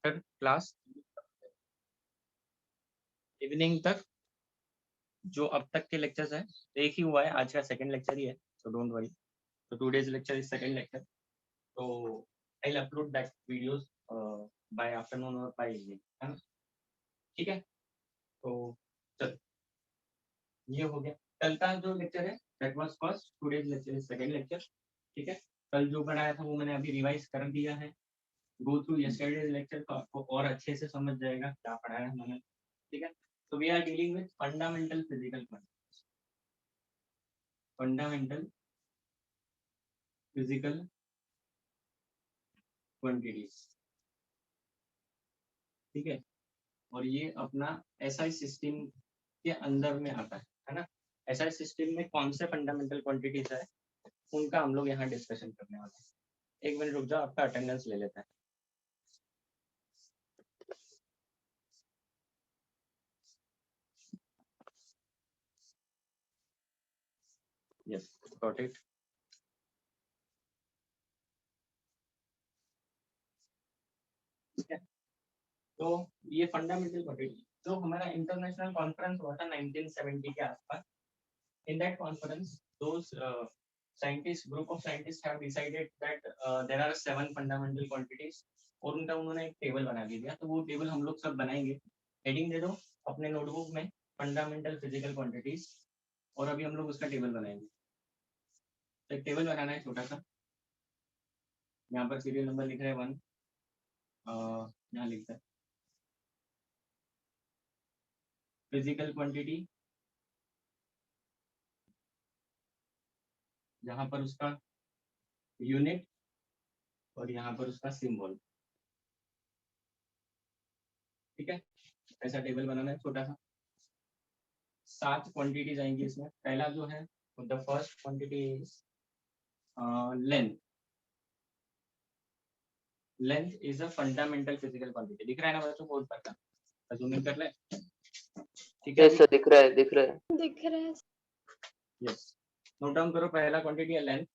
After class evening तक जो अब तक के लेक्चर्स है एक ही हुआ है, आज का सेकंड लेक्चर ही है, so don't worry. So today's lecture is second lecture. So I'll upload that videos by afternoon or by evening, है ना? ठीक है, तो चल ये हो गया। कल का जो लेक्चर है that was first, today's lecture is second lecture. ठीक है, कल जो पढ़ाया था वो मैंने अभी रिवाइज कर दिया है। गो थ्रू यस्टरडेज लेक्चर तो आपको और अच्छे से समझ जाएगा क्या पढ़ाया है मैंने। ठीक है, तो we are dealing with fundamental physical quantities, fundamental physical quantities. ठीक है, और ये अपना एसआई सिस्टम के अंदर में आता है ना। एसआई सिस्टम में कौन से फंडामेंटल क्वांटिटीज है उनका हम लोग यहाँ डिस्कशन करने वाले हैं। एक मिनट रुक जाओ, आपका अटेंडेंस ले लेते हैं। Yes, got it. ठीक है, तो ये फंडामेंटल क्वांटिटी जो हमारा इंटरनेशनल कॉन्फ्रेंस हुआ था 1970 के आसपास, in that conference those scientists, group of scientists have decided that there are 7 fundamental quantities, और उनका उन्होंने एक टेबल बना के दिया। तो वो टेबल हम लोग सब बनाएंगे। हेडिंग दे दो अपने नोटबुक में, फंडामेंटल फिजिकल क्वांटिटीज, और अभी हम लोग उसका टेबल बनाएंगे। तो एक टेबल बनाना है छोटा सा। यहाँ पर सीरियल नंबर लिख रहे हैं 1, यहाँ लिखता है फिजिकल क्वांटिटी, जहाँ पर उसका यूनिट और यहाँ पर उसका सिंबल। ठीक है, ऐसा टेबल बनाना है छोटा सा। 7 क्वांटिटीज आएंगी इसमें। पहला जो है the first quantity is length. Length is a fundamental physical quantity. दिख रहा है ना बच्चों, बोर्ड पर का जूम इन कर ले। ठीक है, यस सर, दिख रहा है दिख रहा है। यस, नोट डाउन करो। पहला क्वांटिटी है length.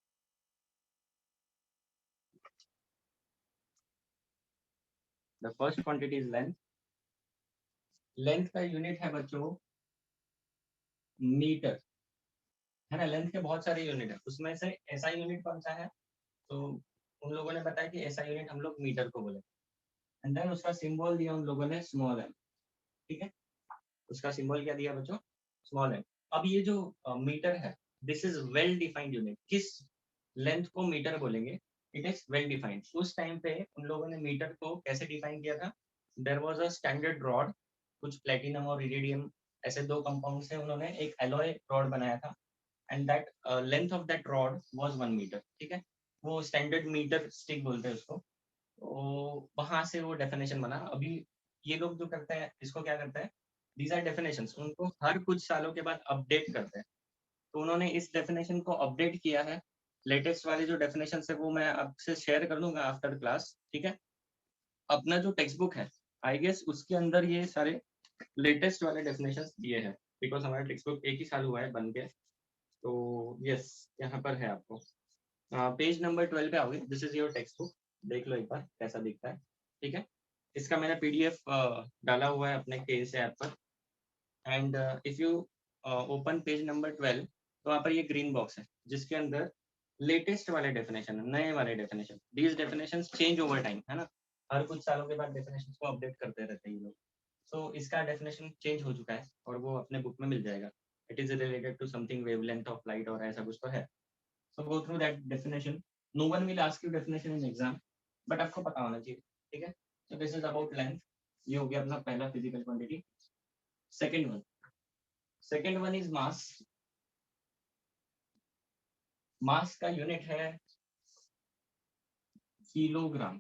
The first quantity is length. Length का यूनिट है बच्चों मीटर, है ना। लेंथ के बहुत सारे यूनिट है, उसमें से ऐसा यूनिट कौन सा है, तो उन लोगों ने बताया कि ऐसा यूनिट हम लोग मीटर को बोले। एंड देन उसका सिंबल दिया उन लोगों ने स्मॉल एम। ठीक है, उसका सिंबल क्या दिया बच्चों, स्मॉल एम। अब ये जो मीटर है, this is well defined unit. किस लेंथ को मीटर बोलेंगे, इट इज वेल डिफाइंड। उस टाइम पे उन लोगों ने मीटर को कैसे डिफाइन किया था, there was a standard rod, कुछ प्लेटिनम और इरिडियम ऐसे 2 कंपाउंड से उन्होंने एक एलॉय रॉड बनाया था, and that length of that rod was 1 metre. ठीक है, वो स्टैंडर्ड मीटर स्टिक बोलते हैं उसको। तो वहां से वो डेफिनेशन बना। अभी ये लोग जो करते हैं इसको क्या करते हैं, दीज आर डेफिनेशंस, उनको हर कुछ सालों के बाद अपडेट करते हैं। तो उन्होंने इस डेफिनेशन को अपडेट किया है। लेटेस्ट वाली जो डेफिनेशन है वो मैं आपसे शेयर कर दूंगा आफ्टर क्लास। ठीक है, अपना जो टेक्स्ट बुक है आई गेस उसके अंदर ये सारे लेटेस्ट वाले डेफिनेशन दिए हैं, बिकॉज हमारा टेक्स्ट बुक एक ही साल हुआ है बन के। तो यस, यहाँ पर है आपको पेज नंबर 12 पे आओगे। This is your text book, देख लो एक बार कैसा दिखता है। ठीक है, इसका मैंने पीडीएफ डाला हुआ है अपने केस ऐप पर। And if you open page number 12, तो वहाँ पर ये ग्रीन बॉक्स है जिसके अंदर लेटेस्ट वाले डेफिनेशन है, नए वाले definition. These definition change over time, है ना। हर कुछ सालों के बाद डेफिनेशन को अपडेट करते रहते हैं ये लोग। सो इसका डेफिनेशन चेंज हो चुका है और वो अपने बुक में मिल जाएगा। It is related to something wavelength of light और ऐसा कुछ तो है। So go through that definition. No one will ask you definition in exam, but आपको पता होना चाहिए। ठीक है, so this is about length. ये हो गया अपना पहला physical quantity. Second one is mass. Mass का यूनिट है किलोग्राम।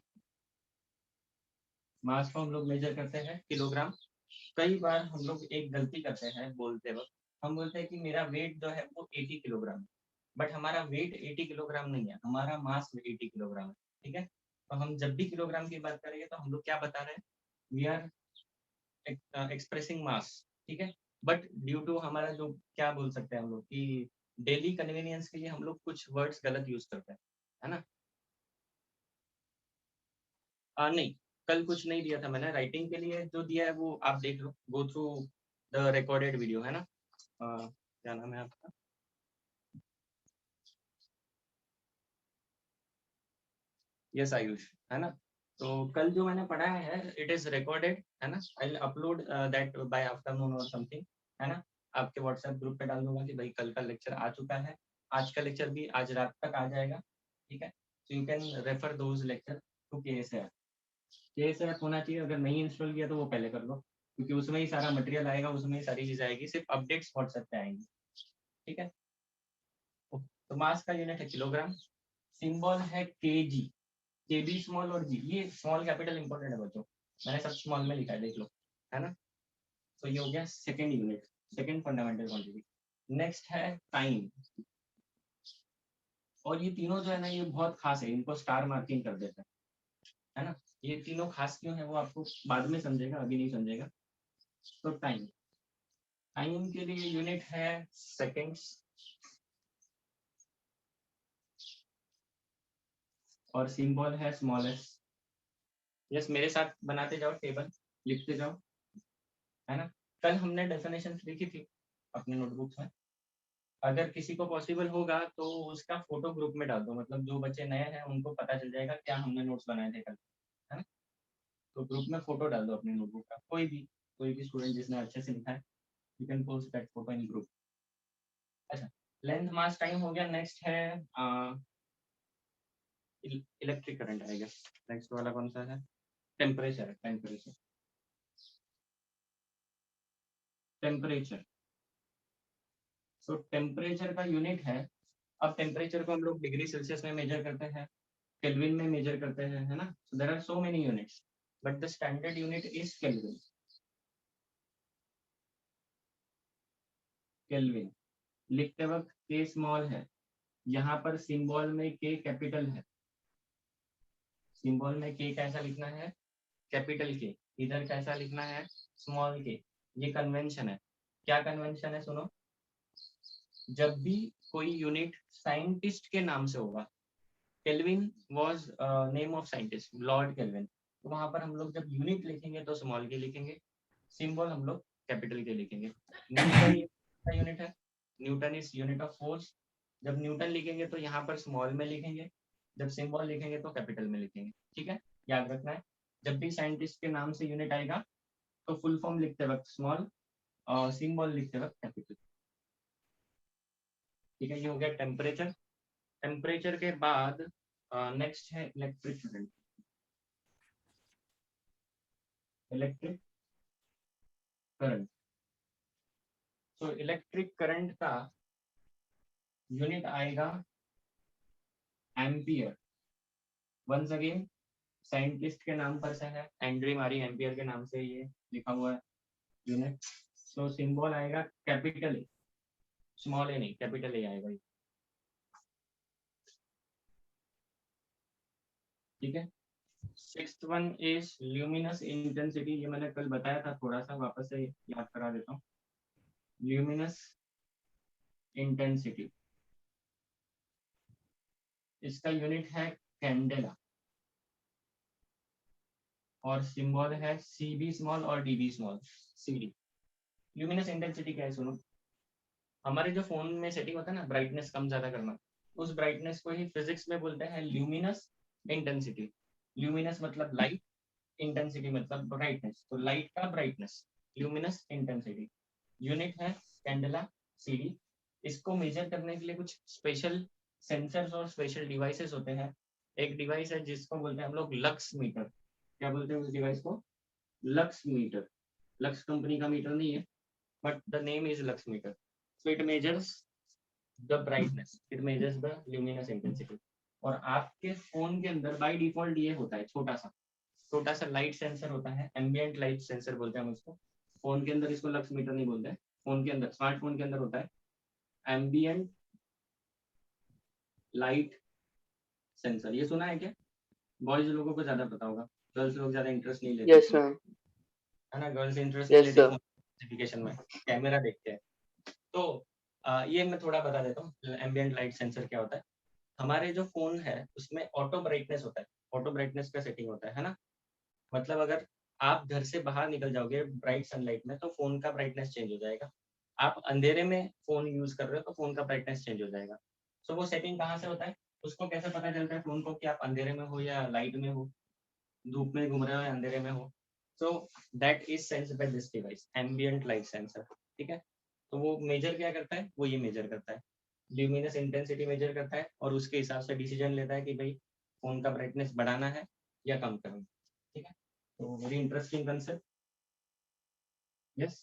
मास को हम लोग मेजर करते हैं किलोग्राम। कई बार हम लोग एक गलती करते हैं बोलते वक्त, हम बोलते हैं कि मेरा वेट जो है वो 80 किलोग्राम है, बट हमारा वेट 80 किलोग्राम नहीं है, हमारा मास 80 किलोग्राम है। ठीक है, तो हम जब भी किलोग्राम की बात करेंगे तो हम लोग क्या बता रहे हैं, वी आर एक्सप्रेसिंग मास। ठीक है, बट ड्यू टू हमारा जो क्या बोल सकते हैं हम लोग कि डेली कन्वीनियंस के लिए हम लोग कुछ वर्ड्स गलत यूज करते हैं, है ना। नहीं, कल कुछ नहीं दिया था मैंने, राइटिंग के लिए जो दिया है वो आप देख लो, go through the recorded video, है ना। क्या नाम है आपका? यस आयुष, है ना। तो कल जो मैंने पढ़ाया है इट इज रिकॉर्डेड, है ना। I will upload that bye afternoon और समथिंग, है ना। आपके व्हाट्सएप ग्रुप पे डाल दूंगा कि भाई कल का लेक्चर आ चुका है, आज का लेक्चर भी आज रात तक आ जाएगा, ठीक है। So you can refer those lecture to के एस होना चाहिए। अगर नहीं इंस्टॉल किया तो वो पहले कर लो, क्योंकि उसमें ही सारा मटेरियल आएगा, उसमें ही सारी चीज़ आएगी, सिर्फ अपडेट्स व्हाट्सएप पे आएंगी, ठीक है। तो मास का यूनिट है किलोग्राम, सिंबल है केजी, के बी स्मॉल और जी, ये स्मॉल कैपिटल इंपॉर्टेंट है बच्चों, मैंने सब स्मॉल में लिखा है, देख लो, है ना। तो ये हो गया second unit, second fundamental quantity. Next है टाइम, और ये तीनों जो है ना ये बहुत खास है, इनको स्टार मार्किंग कर देते हैं, है ना। ये तीनों खास क्यों है वो आपको बाद में समझेगा, अभी नहीं समझेगा। तो टाइम, टाइम के लिए यूनिट है सेकेंड्स, और सिंबल है स्मॉल एस। यस, मेरे साथ बनाते जाओ, टेबल लिखते जाओ, है ना। कल हमने डेफिनेशन लिखी थी अपने नोटबुक में, अगर किसी को पॉसिबल होगा तो उसका फोटो ग्रुप में डाल दो, मतलब जो बच्चे नए हैं उनको पता चल जाएगा क्या हमने नोट्स बनाए थे कल, है ना। तो ग्रुप में फोटो डाल दो अपने नोटबुक का, कोई भी स्टूडेंट जिसने अच्छे से लिखा है, you can post that photo in group. अच्छा, लेंथ मास टाइम हो गया। नेक्स्ट है इलेक्ट्रिक करंट आएगा। नेक्स्ट वाला कौन सा है? Temperature, temperature. सो टेम्परेचर का यूनिट है, अब टेम्परेचर को हम लोग डिग्री सेल्सियस में मेजर करते हैं, केल्विन में मेजर करते हैं, है ना। So there are so many units, but the standard unit is kelvin. Kelvin लिखते वक्त के स्मॉल है, यहाँ पर सिंबल में के कैपिटल है, सिंबल में के कैसा लिखना है? कैपिटल के। इधर कैसा लिखना है? स्मॉल के। ये कन्वेंशन है। क्या कन्वेंशन है? सुनो, जब भी कोई यूनिट साइंटिस्ट के नाम से होगा, kelvin was name of scientist Lord kelvin, तो वहां पर हम लोग जब यूनिट लिखेंगे तो स्मॉल के लिखेंगे, सिंबल हम लोग कैपिटल के लिखेंगे। न्यूटन का यूनिट है, Newton is unit of force, जब न्यूटन लिखेंगे तो यहाँ पर स्मॉल में लिखेंगे, जब सिंबल लिखेंगे तो कैपिटल में लिखेंगे, ठीक है। याद रखना है, जब भी साइंटिस्ट के नाम से यूनिट आएगा तो फुल फॉर्म लिखते वक्त स्मॉल और सिंबल लिखते वक्त कैपिटल, ठीक है। ये हो गया टेम्परेचर। टेम्परेचर के बाद नेक्स्ट है इलेक्ट्रिक करंट। इलेक्ट्रिक करंट, तो इलेक्ट्रिक करंट का यूनिट आएगा एम्पियर। वंस अगेन, साइंटिस्ट के नाम पर से है, एंड्री मारी एम्पियर के नाम से ये लिखा हुआ है यूनिट। तो सिंबल आएगा कैपिटल ए, स्मॉल ए नहीं, कैपिटल ए आएगा, ठीक है। Sixth one is luminous intensity, ये मैंने कल बताया था, थोड़ा सा वापस से याद करा देता हूँ। ल्यूमिनस इंटेंसिटी, इसका यूनिट है कैंडेला, और सिंबल है सी बी स्मॉल और D B small, C D. Luminous intensity क्या है? सुनो, हमारे जो फोन में सेटिंग होता है ना ब्राइटनेस कम ज्यादा करना, उस ब्राइटनेस को ही फिजिक्स में बोलते हैं ल्यूमिनस इंटेंसिटी। ल्यूमिनस मतलब लाइट, इंटेंसिटी मतलब ब्राइटनेस, तो लाइट का ब्राइटनेस, ल्यूमिनस इंटेंसिटी। यूनिट है कैंडेला, सीडी। इसको मेजर करने के लिए कुछ स्पेशल सेंसर्स और स्पेशल डिवाइसेस होते हैं। एक डिवाइस है जिसको बोलते हैं हम लोग लक्स मीटर। क्या बोलते हैं उस डिवाइस को? Lux meter. लक्स कंपनी का मीटर नहीं है, but the name is lux meter. So it measures the brightness, it measures the luminous intensity। और आपके फोन के अंदर बाय डिफॉल्ट ये होता है, छोटा सा लाइट सेंसर होता है, एम्बिएंट लाइट सेंसर बोलते हैं हम उसको। फोन के अंदर इसको लक्स मीटर नहीं बोलते हैं, फोन के अंदर, स्मार्टफोन के अंदर होता है एम्बिएंट लाइट सेंसर। ये सुना है क्या? बॉयज लोगों को ज्यादा पता होगा, गर्ल्स लोग ज्यादा इंटरेस्ट नहीं लेते, यस मैम, है ना। गर्ल्स इंटरेस्ट नहीं यस लेती सर। नोटिफिकेशन में, कैमरा देखते हैं। तो ये मैं थोड़ा बता देता हूँ एम्बिएंट लाइट सेंसर क्या होता है। हमारे जो फोन है उसमें ऑटो ब्राइटनेस होता है, ऑटो ब्राइटनेस का सेटिंग होता है ना। मतलब अगर आप घर से बाहर निकल जाओगे ब्राइट सनलाइट में तो फोन का ब्राइटनेस चेंज हो जाएगा। आप अंधेरे में फोन यूज कर रहे हो तो फोन का ब्राइटनेस चेंज हो जाएगा। सो वो सेटिंग कहाँ से होता है, उसको कैसे पता चलता है फोन को कि आप अंधेरे में हो या लाइट में हो, धूप में घूम रहे हो या अंधेरे में हो। So that is sensed by this device, ambient light sensor. ठीक है, तो वो मेजर क्या करता है, वो ये मेजर करता है, ल्यूमिनस इंटेंसिटी मेजर करता है और उसके हिसाब से डिसीजन लेता है कि भाई फोन का ब्राइटनेस बढ़ाना है या कम करना है। ठीक है, तो वेरी इंटरेस्टिंग कंसेप्ट। यस,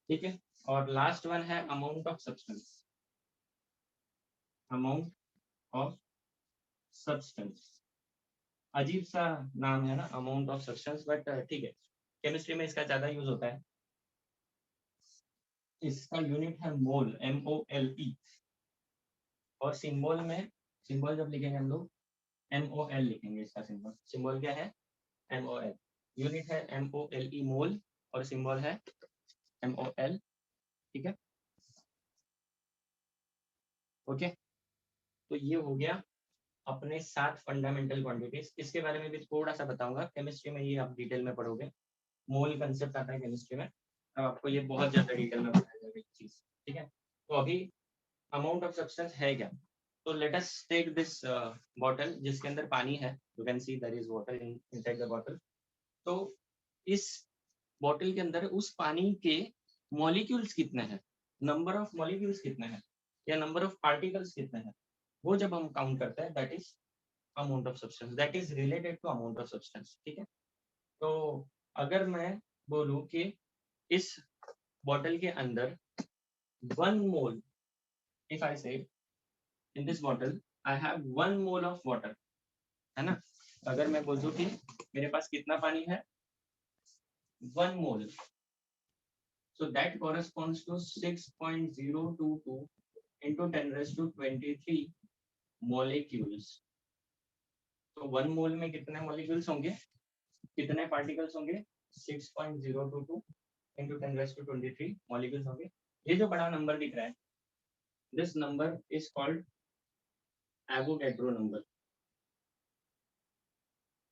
ठीक है। और लास्ट वन है amount of substance. Amount of substance, अजीब सा नाम है ना, अमाउंट ऑफ सब्सटेंस, बट ठीक है, केमिस्ट्री में इसका ज्यादा यूज होता है। इसका यूनिट है मोल, MOLE। और सिंबल में, सिंबल जब लिखेंगे हम लोग MOL लिखेंगे। इसका सिंबल, सिंबल क्या है, MOL। यूनिट है MOLE, मोल, और सिंबल है MOL। ठीक है, ओके। तो ये हो गया अपने 7 फंडामेंटल क्वांटिटीज। इसके बारे में भी थोड़ा सा बताऊंगा, केमिस्ट्री में ये आप डिटेल में पढ़ोगे। मोल कंसेप्ट आता है केमिस्ट्री में, अब आपको ये बहुत ज्यादा डिटेल में बताया जाएगा चीज। ठीक है, तो अभी अमाउंट ऑफ सब्सटेंस है क्या। तो let us take this bottle जिसके अंदर पानी है, you can see there is water inside the bottle. तो इस बॉटल के अंदर उस पानी के मॉलिक्यूल्स कितने हैं, नंबर ऑफ मॉलिक्यूल्स कितने हैं या नंबर ऑफ पार्टिकल्स कितने हैं, वो जब हम काउंट करते हैं that is amount of substance, that is related to amount of substance. ठीक है, तो अगर मैं बोलूं कि इस बॉटल के अंदर 1 मोल, इफ आई से in this bottle I have 1 mole of water, है ना। अगर मैं बोल दूं कि मेरे पास कितना पानी है, 1 मोल, so that corresponds to 6.022 into 10 raised to 23 molecules। तो 1 मोल में कितने मॉलिक्यूल्स होंगे, कितने पार्टिकल्स होंगे, 6.022 into 10 raised to 23 मॉलिक्यूल्स होंगे। ये जो बड़ा नंबर दिख रहा है, this number is called Avogadro number.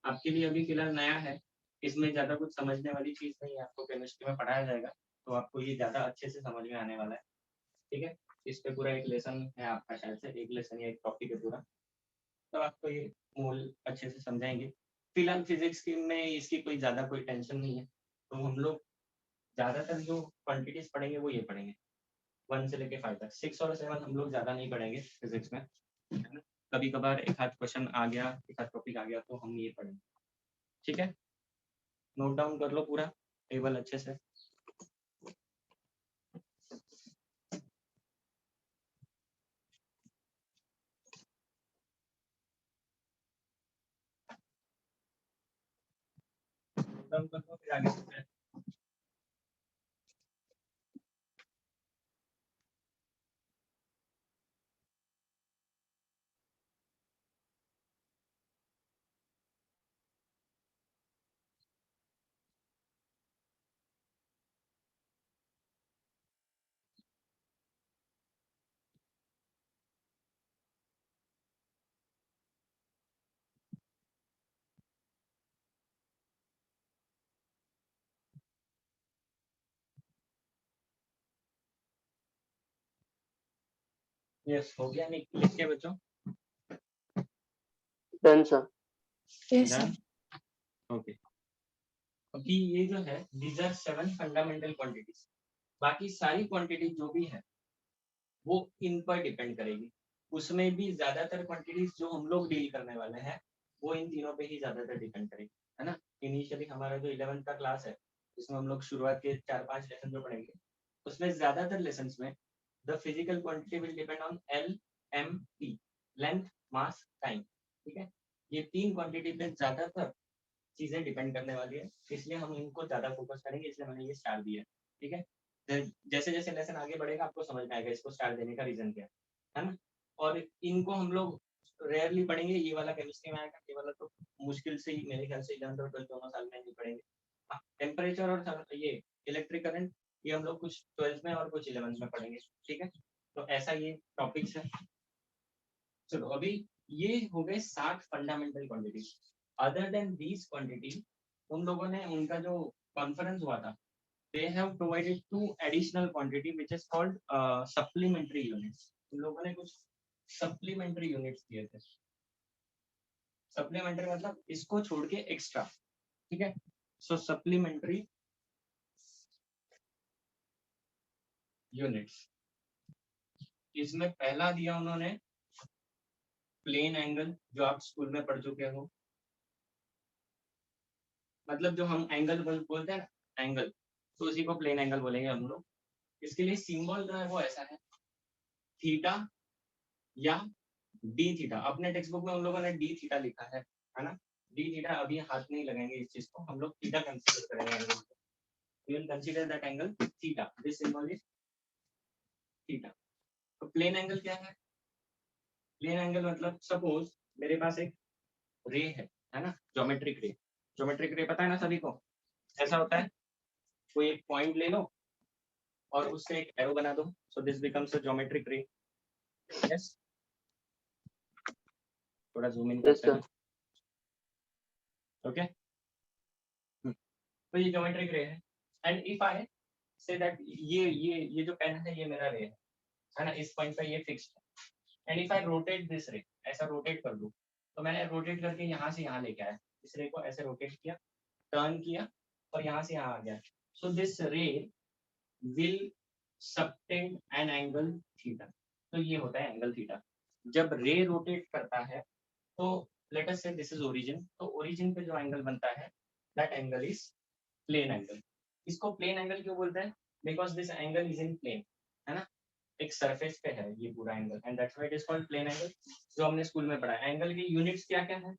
आपके लिए अभी फिलहाल नया है, इसमें ज्यादा कुछ समझने वाली चीज नहीं है, आपको केमिस्ट्री में पढ़ाया जाएगा तो आपको ये ज्यादा अच्छे से समझ में आने वाला है। ठीक है, इस पे पूरा एक लेसन है आपका, शायद से एक लेसन या एक टॉपिक है पूरा, तो आपको ये मोल अच्छे से समझाएंगे। फिलहाल फिजिक्स की में इसकी कोई ज्यादा कोई टेंशन नहीं है, तो हम लोग ज्यादातर जो क्वांटिटीज पढ़ेंगे वो ये पढ़ेंगे 1 से लेके 5 तक। 6 और 7 हम लोग ज्यादा नहीं पढ़ेंगे फिजिक्स में, कभी कभार एक आध क्वेश्चन आ गया, एक आध टॉपिक आ गया तो हम ये पढ़ेंगे। ठीक है, नोट डाउन कर लो पूरा टेबल अच्छे से। नोट डाउन कर लो फिर आगे चलते हैं। यस, हो गया, नहीं लिख के बच्चों, डन सर। Done, okay. अभी ये जो है दीज आर 7 फंडामेंटल क्वांटिटीज, बाकी सारी क्वांटिटी जो भी है वो इन पर डिपेंड करेगी। उसमें भी ज्यादातर क्वांटिटीज जो हम लोग डील करने वाले हैं वो इन तीनों पे ही ज्यादातर डिपेंड करेगी, है ना। इनिशियली हमारा जो 11th का क्लास है इसमें हम लोग शुरुआत के 4-5 लेसन जो पढ़ेंगे उसमें ज्यादातर लेसन में the physical quantity will depend on LMP, length, mass, time. ठीक है, ये 3 क्वांटिटी पे ज्यादातर चीजें डिपेंड करने वाली है, इसलिए हम इनको ज्यादा फोकस करेंगे, इसलिए मैंने ये स्टार दिया है। ठीक है, जैसे जैसे लेसन आगे बढ़ेगा आपको समझ में आएगा इसको स्टार देने का रीजन क्या है ना। और इनको हम लोग रेयरली पढ़ेंगे, ये वाला केमिस्ट्री में आएगा, ये वाला तो मुश्किल से ही मेरे ख्याल से 11th और 12th दोनों साल में नहीं पढ़ेंगे। टेम्परेचर और ये इलेक्ट्रिक करंट ये हम लोग कुछ 12th में और कुछ 11th में पढ़ेंगे। ठीक है, तो ऐसा ये टॉपिक्स है। चलो अभी ये हो गए 7 fundamental quantity. Other than these quantity उन लोगों ने उनका जो कॉन्फ्रेंस हुआ था, they have provided two additional quantity which is called supplementary units. उन लोगों ने कुछ supplementary units दिए थे. supplementary मतलब इसको छोड़ के extra, ठीक है? So supplementary units. इसमें पहला दिया उन्होंने प्लेन एंगल, जो आप स्कूल में पढ़ चुके हो, मतलब जो हम एंगल बोलते हैं ना, एंगल, तो उसी को प्लेन एंगल बोलेंगे हम लोग. इसके लिए सिंबल जो है वो ऐसा है, थीटा या डी थीटा. अपने टेक्स्ट बुक में उन लोगों ने डी थीटा लिखा है ना? डी थीटा अभी हाथ नहीं लगाएंगे इस चीज को, हम लोग थीटा कंसीडर करेंगे एंगल को. We will consider that angle theta. This symbol is theta. तो प्लेन एंगल क्या है? प्लेन एंगल मतलब सपोज मेरे पास एक रे है ना, ज्योमेट्रिक रे. ज्योमेट्रिक रे पता है ना सभी को? ऐसा होता है, कोई एक पॉइंट ले लो और उससे एक एरो बना दो, so this becomes a geometric रे. यस, थोड़ा जूम इन करते हैं. ओके, तो ये ज्योमेट्रिक रे है. And if I say that ये जो पेन है ये मेरा रे है ना, इस पॉइंट पे ये फिक्स्ड है. And if I rotate this रे, ऐसा रोटेट कर दूं, तो मैंने रोटेट करके यहाँ से यहाँ लेके आया, इस रे को ऐसे रोटेट किया, टर्न किया और यहाँ से यहाँ आ गया. सो दिस रे will subtend an angle theta. तो ये होता है एंगल थीटा. जब रे रोटेट करता है तो let us say this is origin, तो ओरिजिन पे जो एंगल बनता है that angle is plane angle. इसको प्लेन एंगल क्यों बोलते हैं? Because this angle is in plane, है ना, एक सरफेस पे है ये पूरा angle, and that's why it is called plane angle. जो हमने स्कूल में पढ़ा है, एंगल की यूनिट्स क्या क्या है,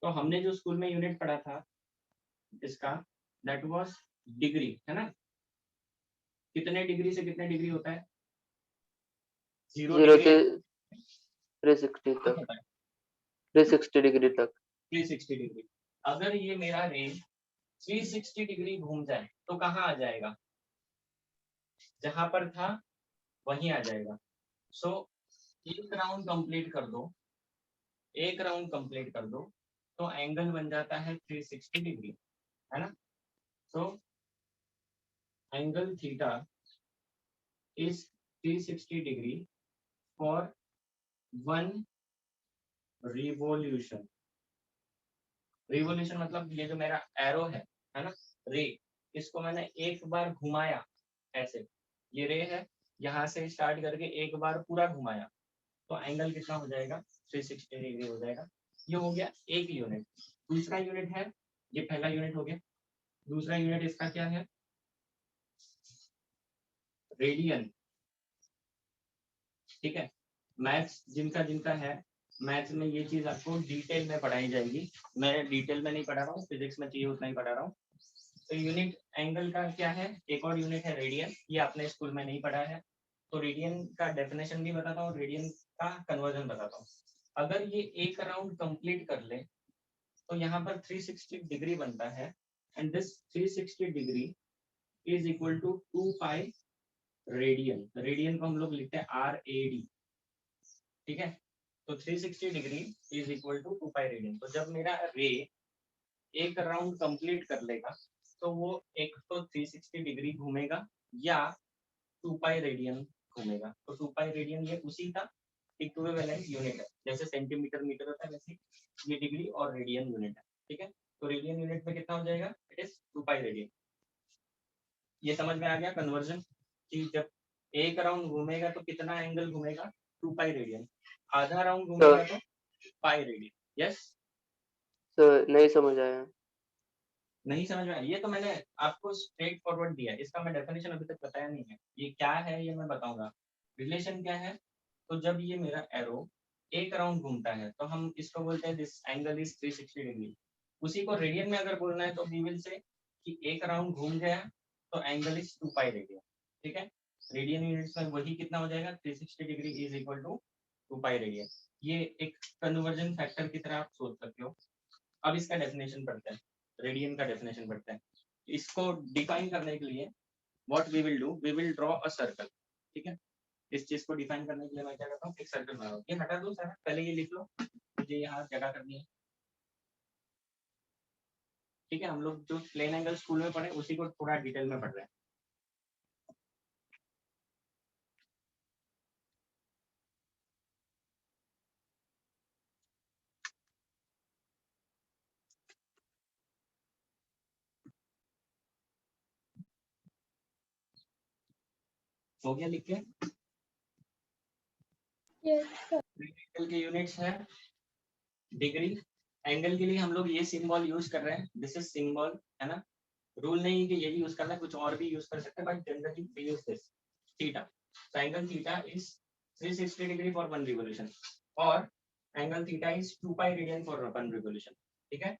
तो हमने जो स्कूल में यूनिट पढ़ा था इसका, दैट वाज डिग्री, है ना. कितने डिग्री से कितने डिग्री होता है? 0 0 डिग्री से 360 तक, 360 डिग्री तक. 360 डिग्री. अगर ये मेरा रेंज 360 डिग्री घूम जाए तो कहाँ आ जाएगा? जहां पर था वहीं आ जाएगा. सो एक राउंड कंप्लीट कर दो, एक राउंड कंप्लीट कर दो तो एंगल बन जाता है 360 डिग्री, है ना. So angle theta is 360 degree for 1 revolution. Revolution मतलब ये जो मेरा एरो है ना, रे, इसको मैंने एक बार घुमाया ऐसे, ये रे है, यहाँ से स्टार्ट करके एक बार पूरा घुमाया तो एंगल कितना हो जाएगा? 360 डिग्री हो जाएगा. ये हो गया एक यूनिट. दूसरा यूनिट है, ये पहला यूनिट हो गया. दूसरा यूनिट इसका क्या है? रेडियन. ठीक है, मैथ्स जिनका जिनका है, मैथ्स में ये चीज आपको डिटेल में पढ़ाई जाएगी. मैं डिटेल में नहीं पढ़ा रहा हूँ, फिजिक्स में चाहिए उतना ही पढ़ा रहा हूँ. तो यूनिट एंगल का क्या है? एक और यूनिट है रेडियन, ये आपने स्कूल में नहीं पढ़ा है, तो रेडियन का डेफिनेशन भी बताता हूँ, रेडियन का कन्वर्जन बताता हूँ. अगर ये एक राउंड कंप्लीट कर ले तो यहाँ पर 360 डिग्री बनता है, and this 360 degree is equal to 2 pi radian. Radian को हम लोग लिखते हैं RAD. ठीक है, तो 360 degree is equal to 2 pi radian. तो जब मेरा रे एक राउंड कंप्लीट कर लेगा तो वो एक तो 360 डिग्री घूमेगा या 2 पाई रेडियन घूमेगा. तो 2 पाई रेडियन ये उसी का इक्विवेलेंट यूनिट है, जैसे सेंटीमीटर मीटर होता है वैसे ये डिग्री और रेडियन यूनिट है. ठीक है, तो रेडियन यूनिट में कितना हो जाएगा? It is 2 pi radian. ये समझ में आ गया कन्वर्जन, कि जब एक राउंड घूमेगा तो कितना एंगल घूमेगा? 2 पाई रेडियन. आधा राउंड घूमेगा तो पाई रेडियन. यस, सर नहीं समझ आया. नहीं समझ में आया? ये तो मैंने आपको स्ट्रेट फॉरवर्ड दिया है, इसका मैं डेफिनेशन अभी तक बताया नहीं है. ये क्या है ये मैं बताऊंगा. रिलेशन क्या है? तो जब ये मेरा एरो एक राउंड घूमता है तो हम इसको बोलते हैं दिस एंगल इज 360 डिग्री. उसी को रेडियन में अगर बोलना है तो वी विल से कि एक राउंड घूम गया तो एंगल इज 2 पाई रेडियन. ठीक है, रेडियन यूनिट्स में वही कितना हो जाएगा? 360 degree is equal to 2 pi radian. ये एक कन्वर्जन फैक्टर की तरह आप सोच सकते हो. अब इसका डेफिनेशन पढ़ते हैं, रेडियन का डेफिनेशन पढ़ते हैं. इसको डिफाइन करने के लिए what we will do, we will draw a circle. ठीक है, इस चीज को डिफाइन करने के लिए मैं क्या करता हूँ, एक सर्कल बना रहा हूँ. ये हटा दो सारा, पहले ये लिख लो, मुझे यहाँ जगह करनी है. ठीक है, हम लोग जो प्लेन एंगल स्कूल में पढ़े उसी को थोड़ा डिटेल में पढ़ रहे हैं। हो गया लिख के? एंगल के यूनिट्स है डिग्री। एंगल के लिए हम लोग ये सिंबल यूज कर रहे हैं, दिस इज सिंबल, है ना। रूल नहीं है कि यही यूज करना है, कुछ और भी यूज कर सकते हैं, but generally we use this theta. So angle theta is 360 degree for one revolution और angle theta is 2 pi radian for one revolution। ठीक है,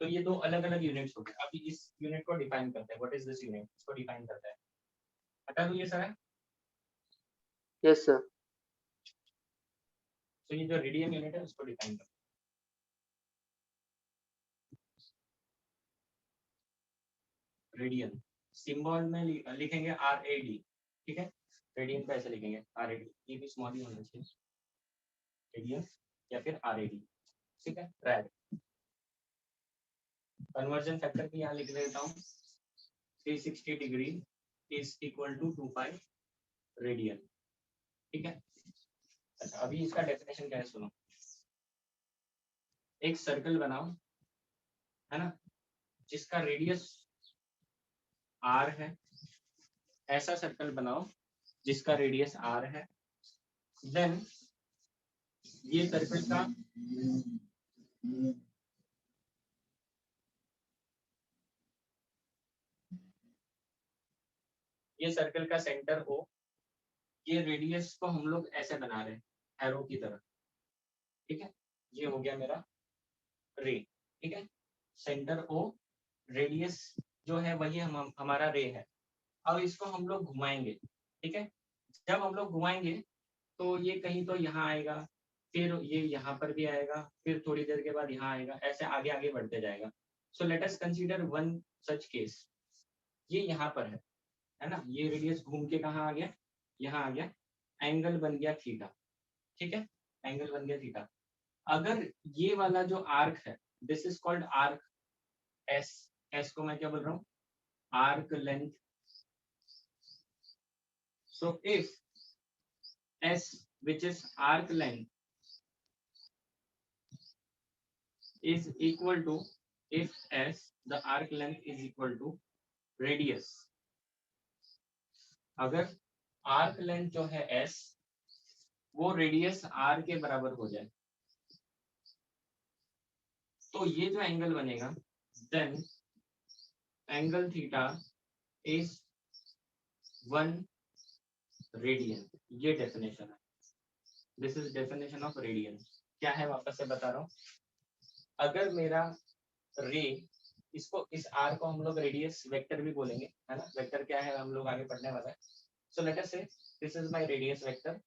तो ये दो अलग अलग यूनिट्स हो गए। अभी इस यूनिट को डिफाइन करते हैं, व्हाट इज दिस यूनिट, इसको डिफाइन करते हैं। बता दूं ये सारा? Yes sir. तो ये जो रेडियन यूनिट है उसको डिफाइन करते हैं। रेडियन सिंबल में लिखेंगे RAD, ठीक है। रेडियन को ऐसे लिखेंगे RAD, ये भी स्मॉल ही होना चाहिए, रेडियन या फिर RAD, ठीक है। रैड कन्वर्जन फैक्टर भी यहाँ लिख देता हूँ, 360 degree is equal to 2 pi radian, ठीक है। अच्छा, अभी इसका डेफिनेशन क्या है सुनो। एक सर्कल बनाओ, है ना, जिसका रेडियस r है। ऐसा सर्कल बनाओ जिसका रेडियस r है। देन ये सर्कल का सेंटर हो। ये रेडियस को हम लोग ऐसे बना रहे हैं एरो की तरह, ठीक है। ये हो गया मेरा रे, ठीक है। सेंटर ओ, रेडियस जो है वही हमारा रे है। अब इसको हम लोग घुमाएंगे, ठीक है। जब हम लोग घुमाएंगे तो ये कहीं तो यहाँ आएगा, फिर ये यहाँ पर भी आएगा, फिर थोड़ी देर के बाद यहाँ आएगा, ऐसे आगे आगे बढ़ते जाएगा। So let us consider one such case. ये यहाँ पर है ना, ये रेडियस घूम के कहाँ आ गया, यहाँ आ गया, एंगल बन गया थीटा, ठीक है। एंगल बन गया थीटा। अगर ये वाला जो आर्क है, this is called arc S. S को मैं क्या बोल रहा हूँ, arc length. So if S which is arc length is equal to, if s the arc length is equal to radius, अगर आर्क लेंथ जो है s वो रेडियस r के बराबर हो जाए तो ये जो एंगल बनेगा, then angle theta is 1 radian. ये डेफिनेशन है, this is definition of radian. क्या है वापस से बता रहा हूँ। अगर मेरा रे, इसको इस आर को हम लोग रेडियस वेक्टर भी बोलेंगे, है ना। वेक्टर क्या है हम लोग आगे पढ़ने वाला है। So let us say this is my radius vector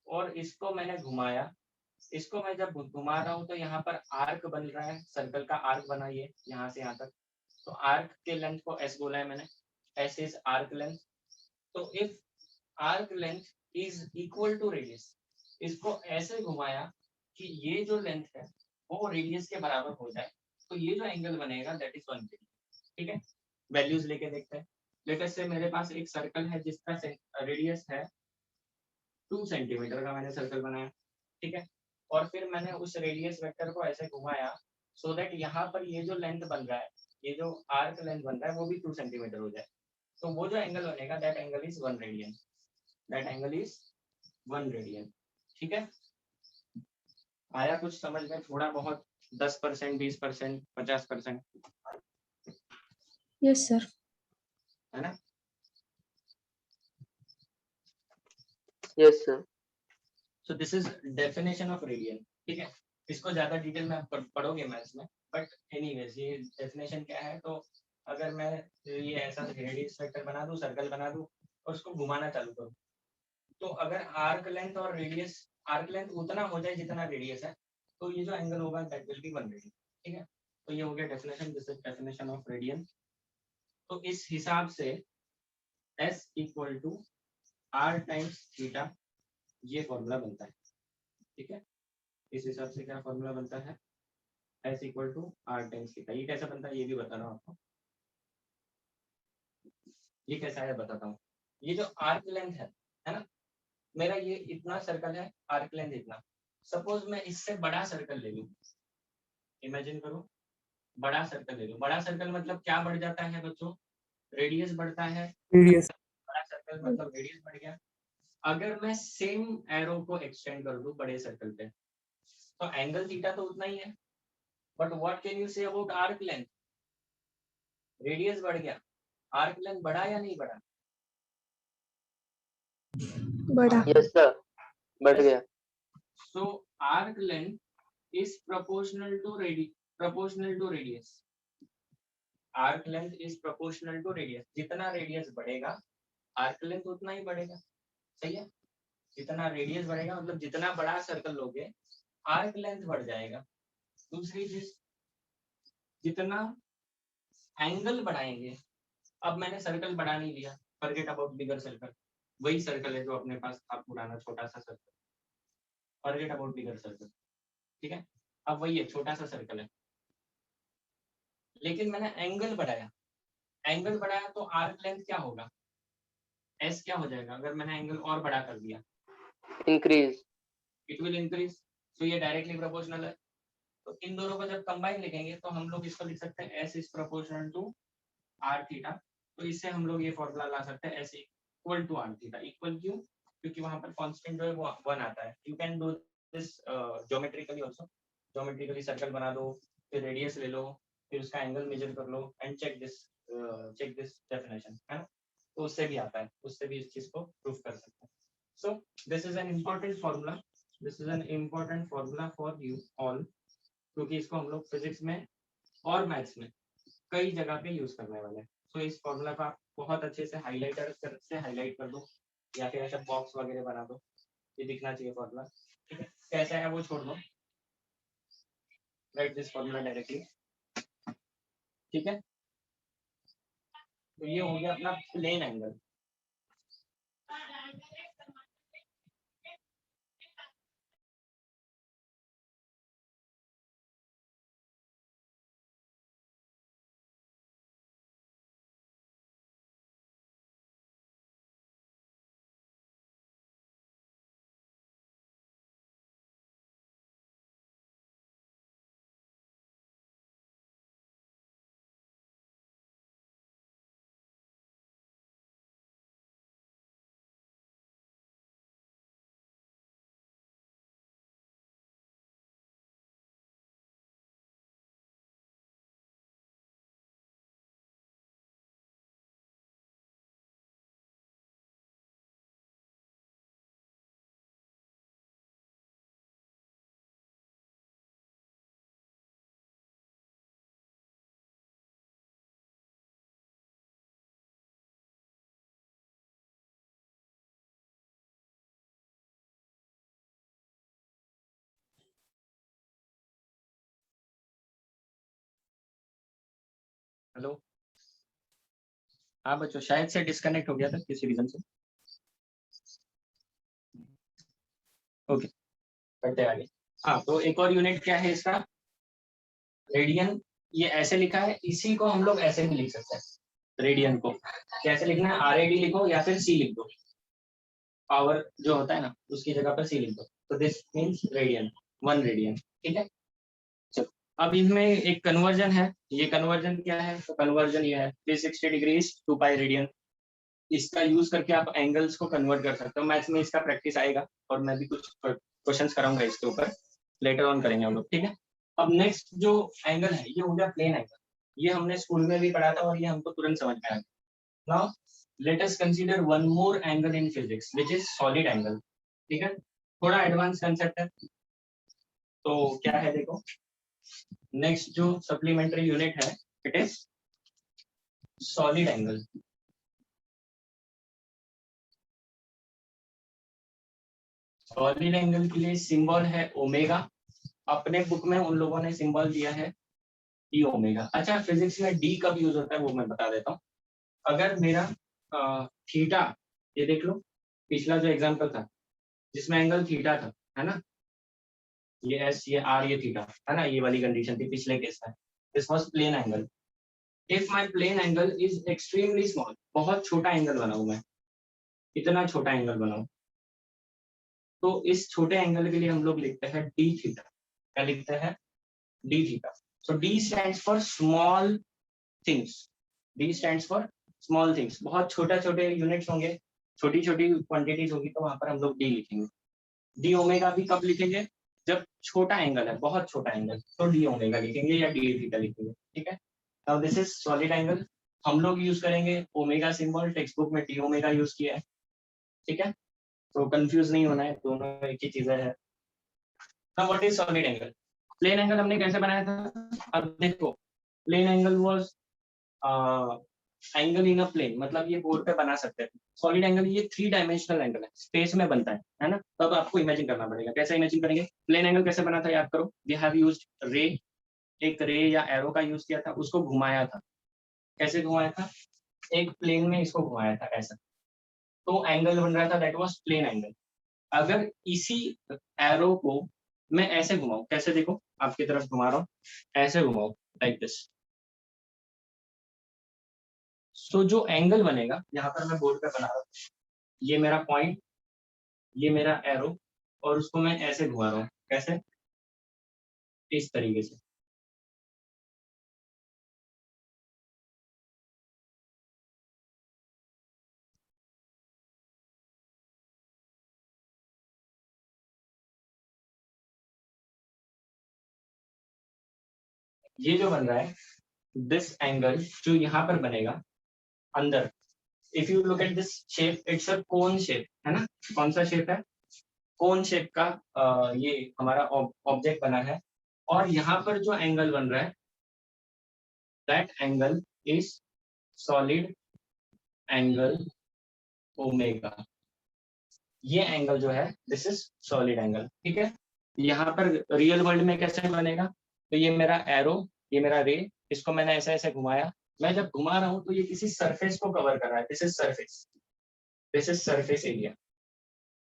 और इसको मैंने घुमाया। इसको मैं जब घुमा रहा हूँ तो यहाँ पर आर्क बन रहा है, सर्कल का आर्क बना, ये यहाँ से यहाँ तक। तो आर्क के लेंथ को एस बोला है मैंने, एस इज आर्क लेंथ। तो if arc length is equal to radius, इसको ऐसे घुमाया कि ये जो लेंथ है वो रेडियस के बराबर हो जाए, तो ये जो एंगल बनेगा दैट इज 1 रेडियन, ठीक है। वैल्यूज लेके देखते हैं। लेट अस से मेरे पास एक सर्कल है जिसका रेडियस है 2 सेंटीमीटर का, मैंने सर्कल बनाया, ठीक है। और फिर मैंने उस रेडियस वेक्टर को ऐसे घुमाया सो दैट यहाँ पर ये जो लेंथ बन रहा है, ये जो आर्क लेंथ बन रहा है वो भी 2 सेंटीमीटर हो जाए। तो वो जो एंगल बनेगा that angle is 1 radian, that angle is 1 radian, ठीक है। आया कुछ समझ में, थोड़ा बहुत 10%, 20%, 50%, यस सर। है ना। Yes sir. So this is definition of radian, ठीक है। इसको ज्यादा डिटेल में आप पढ़ोगे मैथ्स में, बट एनीवेज ये डेफिनेशन क्या है। तो अगर मैं ये ऐसा रेडियस वेक्टर बना दूं, सर्कल बना दूं और उसको घुमाना चालू करूं, तो अगर आर्क लेंथ और रेडियस, आर्क लेंथ उतना हो जाए जितना रेडियस है, तो ये जो एंगल होगा दैट विल बी 1 रेडियन, ठीक है। तो ये हो गया definition, this is definition of radian. तो इस हिसाब से S equal to R times theta, ये फॉर्मूला बनता है, ठीक है। इस हिसाब से क्या फॉर्मूला बनता है, S equal to R times theta. ये कैसे बनता है ये भी बता रहा हूँ आपको। ये कैसा है बताता हूँ। ये जो आर्क लेंथ है ना, मेरा ये इतना सर्कल है, आर्क लेंथ इतना। सपोज मैं इससे बड़ा सर्कल ले लूँ, इमेजिन करो बड़ा सर्कल ले लूँ। बड़ा सर्कल मतलब क्या बढ़ जाता है बच्चों, रेडियस बढ़ता है। रेडियस। बड़ा सर्कल मतलब रेडियस बढ़ गया। अगर मैं सेम एरो को एक्सटेंड कर दूं बड़े सर्कल पे, तो एंगल थीटा तो उतना ही है, but what can you say about arc length? Radius बढ़ गया, आर्क लेंथ बढ़ा या नहीं बढ़ा? बढ़ा। Yes, sir. बढ़ गया. So arc length is proportional to radius. Arc length is proportional to radius. जितना रेडियस बढ़ेगा आर्क लेंथ उतना ही बढ़ेगा, सही है। जितना रेडियस बढ़ेगा मतलब जितना बड़ा सर्कल लोगे आर्क लेंथ बढ़ जाएगा। दूसरी चीज, जितना एंगल बढ़ाएंगे, अब मैंने सर्कल बढ़ा नहीं लिया, फॉरगेट अबाउट बिगर सर्कल, वही सर्कल है जो अपने पास था पुराना छोटा सा circle, forget about bigger circle, ठीक है। अब वही है, छोटा सा सर्कल है, लेकिन मैंने एंगल बढ़ाया। एंगल बढ़ाया तो आर्क लेंथ क्या होगा, एस क्या हो जाएगा अगर मैंने एंगल और बड़ा कर दिया? Increase. It will increase. तो ये डायरेक्टली प्रोपोर्शनल है। तो इन दोनों को जब कंबाइन लिखेंगे तो हम लोग इसको लिख सकते हैं S is proportional to R theta. तो इससे हम लोग ये फॉर्मूला ला सकते हैं S equal to R theta. Equal क्यों? क्योंकि वहां पर कांस्टेंट जो है वो 1 आता है। You can do this geometrically also. Geometrically circle बना दो, फिर रेडियस ले लो, फिर उसका एंगल मेजर कर लो एंड चेक दिस डेफिनेशन, है ना। तो उससे भी आता है, उससे भी इस चीज को प्रूफ कर सकते हैं। सो this is an important formula, this is an important formula for you all, क्योंकि इसको हम लोग फिजिक्स में और मैथ्स में कई जगह पे यूज करने वाले हैं। तो इस फॉर्मूला को आप बहुत अच्छे से हाईलाइट कर दो, या फिर ऐसा बॉक्स वगैरह बना दो, ये दिखना चाहिए फॉर्मूला, ठीक है। कैसा है वो छोड़ दो, राइट दिस फॉर्मूला डायरेक्टली, ठीक है। तो ये हो गया अपना प्लेन एंगल। हेलो, हाँ बच्चों, शायद से डिस्कनेक्ट हो गया था किसी रीजन से। ओके, करते आगे। हाँ, तो एक और यूनिट क्या है इसका, रेडियन। ये ऐसे लिखा है, इसी को हम लोग ऐसे भी लिख सकते हैं। रेडियन को कैसे लिखना है, RAD लिखो या फिर C लिख दो, पावर जो होता है ना उसकी जगह पर C लिख दो। तो दिस मीन्स रेडियन, 1 रेडियन, ठीक है। चलो, अब इनमें एक कन्वर्जन है। ये कन्वर्जन क्या है, तो कन्वर्जन ये है 360 डिग्रीज टू पाई रेडियन। इसका यूज करके आप एंगल्स को कन्वर्ट कर सकते हो। मैथ्स में इसका प्रैक्टिस आएगा और मैं भी कुछ क्वेश्चंस कराऊंगा इसके ऊपर, लेटर ऑन करेंगे हम लोग, ठीक है। अब नेक्स्ट जो एंगल है ये हो गया प्लेन एंगल। ये हमने स्कूल में भी पढ़ा था और ये हमको तुरंत समझ में आया। Now let us consider one more angle in physics which is solid angle, ठीक है। थोड़ा एडवांस कंसेप्ट है। तो क्या है देखो, नेक्स्ट जो सप्लीमेंट्री यूनिट है it is solid angle. Solid angle के लिए सिंबल है ओमेगा। अपने बुक में उन लोगों ने सिंबल दिया है डी ओमेगा। अच्छा, फिजिक्स में डी कब यूज होता है वो मैं बता देता हूँ। अगर मेरा थीटा, ये देख लो पिछला जो एग्जांपल था जिसमें एंगल थीटा था, है ना। ये एस, ये आर, ये थीटा, है ना, ये वाली कंडीशन थी पिछले केस में. This was plane angle. If my plane angle is extremely small, बहुत छोटा एंगल बनाऊं मैं, इतना छोटा एंगल बनाऊं, तो इस छोटे एंगल के लिए हम लोग लिखते हैं डी थीटा. क्या लिखते हैं? D theta. So D stands for small things. D stands for small things. बहुत छोटा छोटे यूनिट्स होंगे, छोटी छोटी क्वांटिटीज होगी, तो वहां पर हम लोग डी लिखेंगे. डी ओमेगा भी कब लिखेंगे? जब छोटा एंगल है, बहुत छोटा एंगल, तो डी ओमेगा लिखेंगे या डी थीटा लिखेंगे. ठीक है. Now this is solid angle. हम लोग यूज करेंगे ओमेगा सिंबल, टेक्स्ट बुक में डी ओमेगा यूज किया है. ठीक है. तो कंफ्यूज नहीं होना है, दोनों एक ही चीजें है. Now what is solid angle? Plane angle हमने कैसे बनाया था? अब देखो, plane angle was angle in a plane, मतलब ये बोर्ड पे बना सकते हैं. सॉलिड एंगल ये 3 डायमेंशनल एंगल है, स्पेस में बनता है ना. तो अब आपको इमेजिन करना पड़ेगा. कैसे इमेजिन करेंगे? प्लेन एंगल कैसे बना था, याद करो. वी हैव यूज्ड रे, एक रे या एरो का यूज किया था, उसको घुमाया था. कैसे घुमाया था? एक प्लेन में इसको घुमाया था ऐसा, तो एंगल बन रहा था, दैट वाज प्लेन एंगल. अगर इसी एरो को मैं ऐसे घुमाऊं, कैसे, देखो आपकी तरफ घुमा रहा हूं, ऐसे घुमाऊं, लाइक दिस. सो जो एंगल बनेगा, यहाँ पर मैं बोर्ड पे बना रहा हूँ, ये मेरा पॉइंट, ये मेरा एरो, और उसको मैं ऐसे घुमा रहा हूँ. कैसे? इस तरीके से. ये जो बन रहा है, दिस एंगल जो यहाँ पर बनेगा अंदर, if you look at this shape, it's a cone shape, है ना. कौन सा शेप है? कोन शेप का ये हमारा ऑब्जेक्ट बना है. और यहाँ पर जो एंगल बन रहा है, that angle is solid angle omega. ये एंगल जो है, दिस इज सॉलिड एंगल. ठीक है. यहाँ पर रियल वर्ल्ड में कैसे बनेगा? तो ये मेरा एरो, ये मेरा रे, इसको मैंने ऐसे ऐसे घुमाया. मैं जब घुमा रहा हूँ तो ये किसी सरफेस को कवर कर रहा है. This is surface, this is surface area.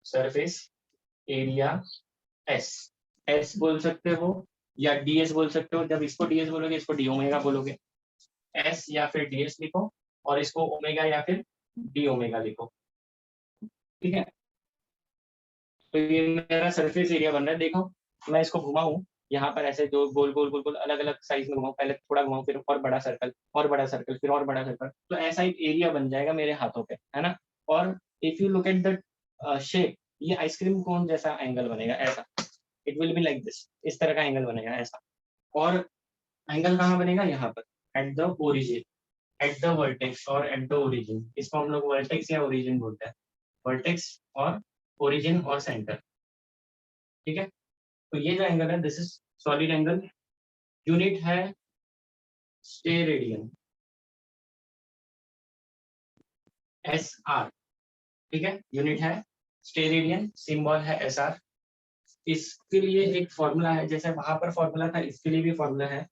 Surface area S, S बोल सकते हो या डी एस बोल सकते हो. जब इसको डी एस बोलोगे, इसको डी ओमेगा बोलोगे. एस या फिर डी एस लिखो, और इसको ओमेगा या फिर डी ओमेगा लिखो. ठीक है. तो ये मेरा सरफेस एरिया बन रहा है. देखो, मैं इसको घुमाऊं यहाँ पर ऐसे, दो गोल गोल गोल गोल अलग अलग साइज में घुमाऊं. पहले थोड़ा घुमाऊं, फिर और बड़ा सर्कल, और बड़ा सर्कल, फिर और बड़ा सर्कल. तो ऐसा एक एरिया बन जाएगा मेरे हाथों पे, है ना. और if you look at the shape, ये आइसक्रीम कोन जैसा एंगल बनेगा ऐसा. It will be like this. इस तरह का एंगल बनेगा ऐसा. और एंगल कहाँ बनेगा? यहाँ पर, at the origin, at the vertex और एट द ओरिजिन. इसको हम लोग वर्टेक्स या ओरिजिन बोलते हैं. वर्टेक्स और ओरिजिन और सेंटर. ठीक है. तो ये जो एंगल है, this is solid angle. Unit है स्टेरेडियन, एस आर. ठीक है. यूनिट है स्टेरेडियन, सिंबल है एस आर. इसके लिए एक फॉर्मूला है, जैसे वहां पर फॉर्मूला था, इसके लिए भी फॉर्मूला है.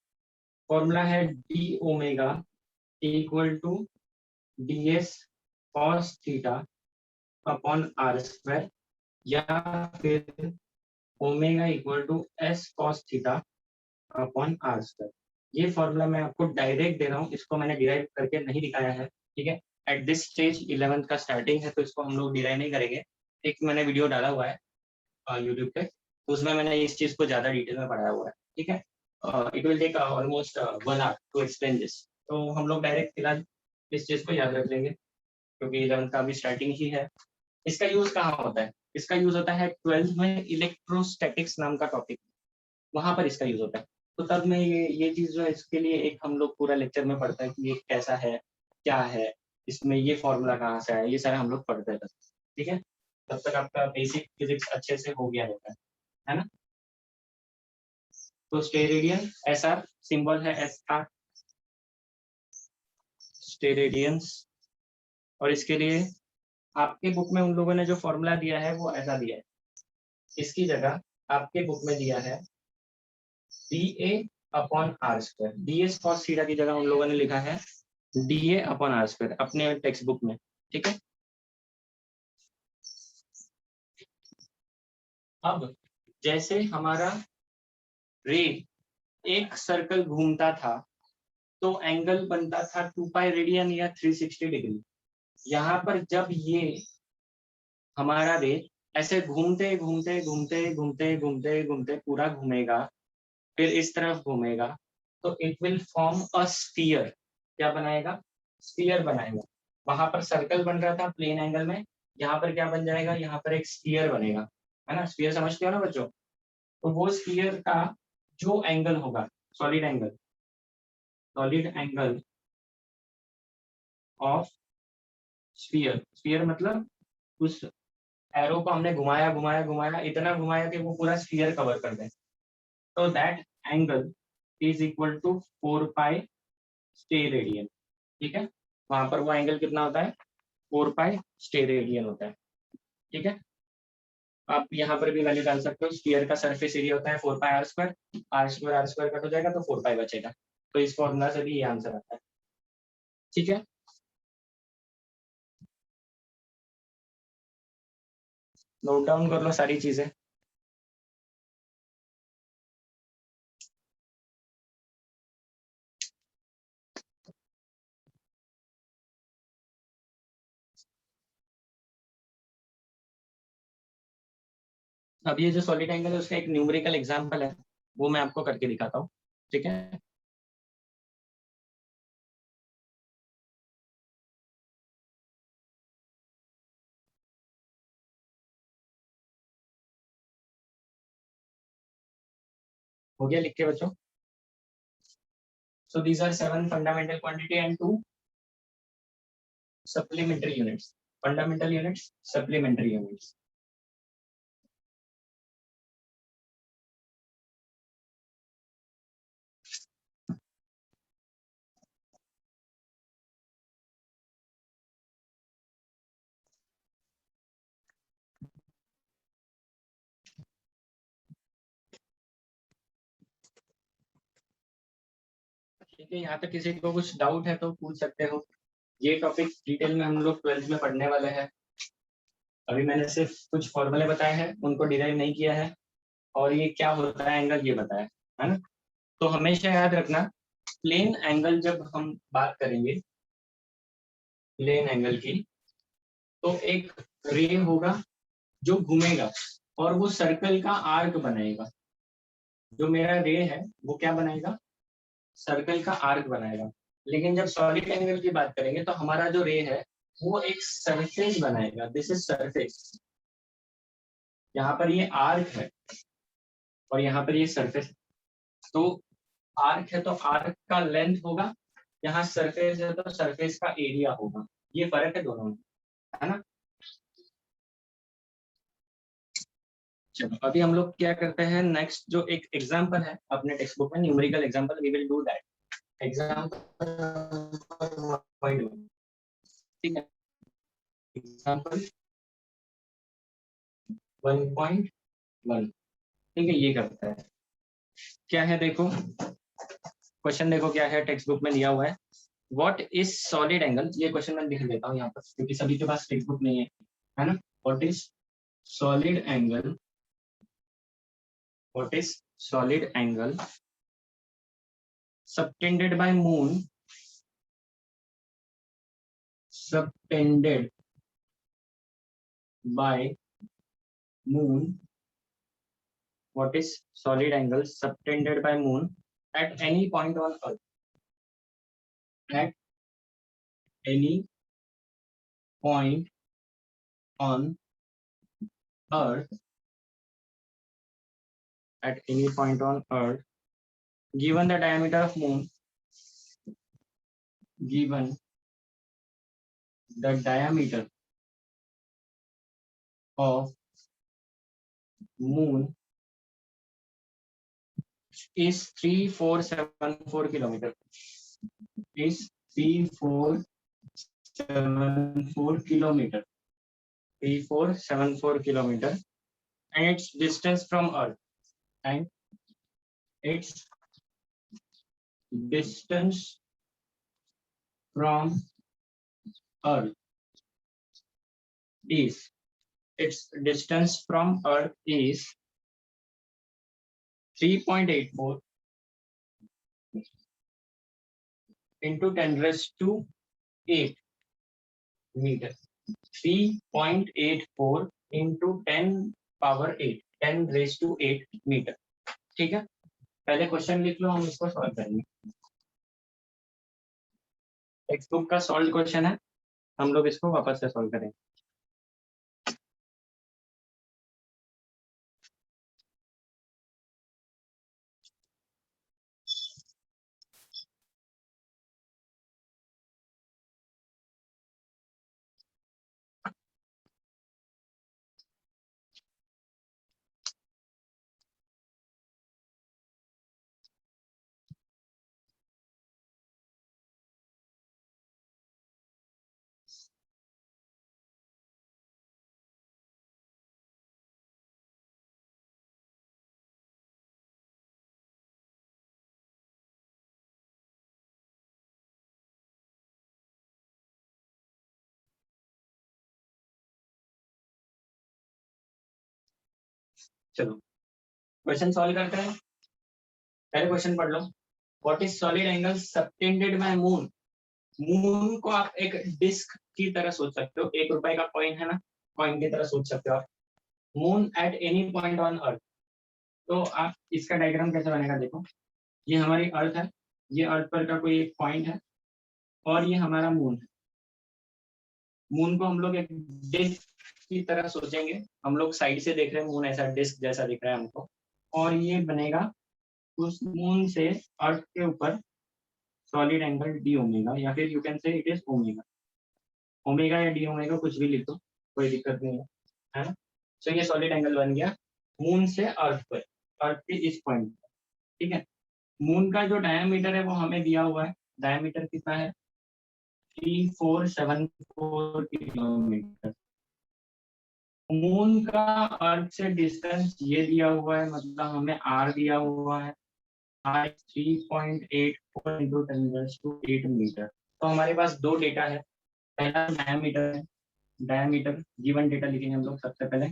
फॉर्मूला है D omega equal to D S cos theta upon R square, या फिर omega equal to S cos theta upon R square. ये फॉर्मूला मैं आपको डायरेक्ट दे रहा हूँ, इसको मैंने डिराइव करके नहीं दिखाया है. ठीक है. एट दिस स्टेज 11th का स्टार्टिंग है, तो इसको हम लोग डिराइव नहीं करेंगे. एक मैंने वीडियो डाला हुआ है यूट्यूब पे, तो उसमें मैंने इस चीज को ज्यादा डिटेल में पढ़ाया हुआ है. ठीक है. It will take almost 1 hour to explain this. तो हम लोग डायरेक्ट फिलहाल इस चीज को याद रख लेंगे, क्योंकि 11th का अभी स्टार्टिंग ही है. इसका यूज कहाँ होता है? इसका यूज होता है 12th में इलेक्ट्रोस्टैटिक्स नाम का टॉपिक, वहां पर इसका यूज होता है. तो तब में ये चीज जो है, इसके लिए एक हम लोग पूरा लेक्चर में पढ़ता है कि ये कैसा है, क्या है, इसमें ये फॉर्मूला कहाँ से आया, ये सारा हम लोग पढ़ते हैं. ठीक है. तब तक आपका बेसिक फिजिक्स अच्छे से हो गया है ना. तो स्टेरेडियन एस आर, सिंबल है एस आर, स्टेरेडियंस. और इसके लिए आपके बुक में उन लोगों ने जो फॉर्मूला दिया है वो ऐसा दिया है. इसकी जगह आपके बुक में दिया है D A upon R square. D S cos theta की जगह उन लोगों ने लिखा है D A upon R square अपने टेक्स्ट बुक में. ठीक है. अब जैसे हमारा रे एक सर्कल घूमता था तो एंगल बनता था 2 पाई रेडियन या 360 डिग्री। यहाँ पर जब ये हमारा रे ऐसे घूमते घूमते घूमते घूमते घूमते घूमते पूरा घूमेगा, फिर इस तरफ घूमेगा, तो it will form a sphere. क्या बनाएगा? स्फीयर बनाएगा। वहां पर सर्कल बन रहा था प्लेन एंगल में, यहाँ पर क्या बन जाएगा? यहाँ पर एक स्फीयर बनेगा, है ना? स्फीयर समझते हो ना बच्चों? तो वो स्फीयर का जो एंगल होगा, solid angle, solid angle of sphere, sphere मतलब उस एरो को हमने घुमाया घुमाया घुमाया, इतना घुमाया कि वो पूरा स्फीयर कवर कर दे, तो that angle is equal to 4 pi steradian. ठीक है, वहां पर वो एंगल कितना होता है? 4 पाई स्टे रेडियन होता है। ठीक है, आप यहाँ पर भी वैल्यू डाल सकते हो। स्फीयर का सरफेस एरिया होता है 4 पाई आर स्क्वायर कट हो जाएगा तो 4 पाई बचेगा। तो इस फॉर्मूला से भी ये आंसर आता है। ठीक है, नोट डाउन कर लो सारी चीजें। अब ये जो सॉलिड एंगल है उसका एक न्यूमेरिकल एग्जांपल है, वो मैं आपको करके दिखाता हूँ। ठीक है, हो गया लिख के बच्चों? So these are 7 fundamental quantity and 2 supplementary units. Fundamental units, supplementary units. ठीक है, यहाँ तक किसी को कुछ डाउट है तो पूछ सकते हो। ये टॉपिक डिटेल में हम लोग 12th में पढ़ने वाले हैं। अभी मैंने सिर्फ कुछ फॉर्मूले बताए हैं, उनको डिराइव नहीं किया है, और ये क्या होता है एंगल ये बताया है ना। तो हमेशा याद रखना, प्लेन एंगल जब हम बात करेंगे प्लेन एंगल की, तो एक रे होगा जो घूमेगा और वो सर्कल का आर्क बनाएगा। जो मेरा रे है वो क्या बनाएगा? सर्कल का आर्क बनाएगा। लेकिन जब सॉलिड एंगल की बात करेंगे तो हमारा जो रे है वो एक सरफेस बनाएगा। This is surface. यहाँ पर ये आर्क है और यहाँ पर ये सरफेस। तो आर्क है तो आर्क का लेंथ होगा, यहाँ सरफेस है तो सरफेस का एरिया होगा। ये फर्क है दोनों में, है ना। चलो अभी हम लोग क्या करते हैं, नेक्स्ट जो एक एग्जांपल है अपने टेक्स्ट बुक में, numerical example, we will do that example. ठीक है, एग्जांपल 1.1। ठीक है, ये करता है क्या है, देखो क्वेश्चन देखो क्या है, टेक्स्ट बुक में दिया हुआ है। व्हाट इज सॉलिड एंगल, ये क्वेश्चन मैं लिख देता हूँ यहाँ पर क्योंकि सभी के पास टेक्स्ट बुक नहीं है ना। What is solid angle, what is solid angle subtended by moon, subtended by moon, what is solid angle subtended by moon at any point on earth, at any point on earth, at any point on earth, given the diameter of moon, given the diameter of moon is 3474 kilometer, is 3474 kilometer, 3474 kilometer, and its distance from earth, and its distance from earth is, its distance from earth is 3.84 into 10⁸ metre, 3.84 into 10⁸ metre. ठीक है, पहले question लिख लो, हम इसको solve करेंगे। Text book का solve question है, हम लोग इसको वापस से सॉल्व करेंगे। चलो क्वेश्चन सॉल्व करते हैं। पहले क्वेश्चन पढ़ लो। What is solid angle subtended by moon. Moon को आप एक डिस्क की तरह सोच सकते हो, 1 रुपए का कॉइन है ना, कॉइन की तरह सोच सकते हो आप। Moon at any point on earth, तो आप इसका डायग्राम कैसे बनेगा, देखो ये हमारी अर्थ है, ये अर्थ पर का कोई एक पॉइंट है और ये हमारा मून है। मून को हम लोग एक डिस्क की तरह सोचेंगे, हम लोग साइड से देख रहे हैं, मून ऐसा डिस्क जैसा दिख रहा है हमको, और ये बनेगा उस मून से अर्थ के ऊपर सॉलिड एंगल डी ओमेगा, या फिर you can say it is omega. Omega या डी ओमेगा कुछ भी लिखो, कोई दिक्कत नहीं है ना। तो ये सॉलिड एंगल बन गया मून से अर्थ पर, अर्थ के इस पॉइंट पर। ठीक है, मून का जो डायमीटर है वो हमें दिया हुआ है, डायमीटर कितना है 3474 किलोमीटर। मून का अर्थ से डिस्टेंस ये दिया हुआ है, मतलब हमें आर दिया हुआ है, आर 3.84 into 10⁸ मीटर। तो हमारे पास दो डेटा है, पहला डायमीटर है, डायमीटर गिवन डेटा लिखेंगे हम लोग सबसे पहले।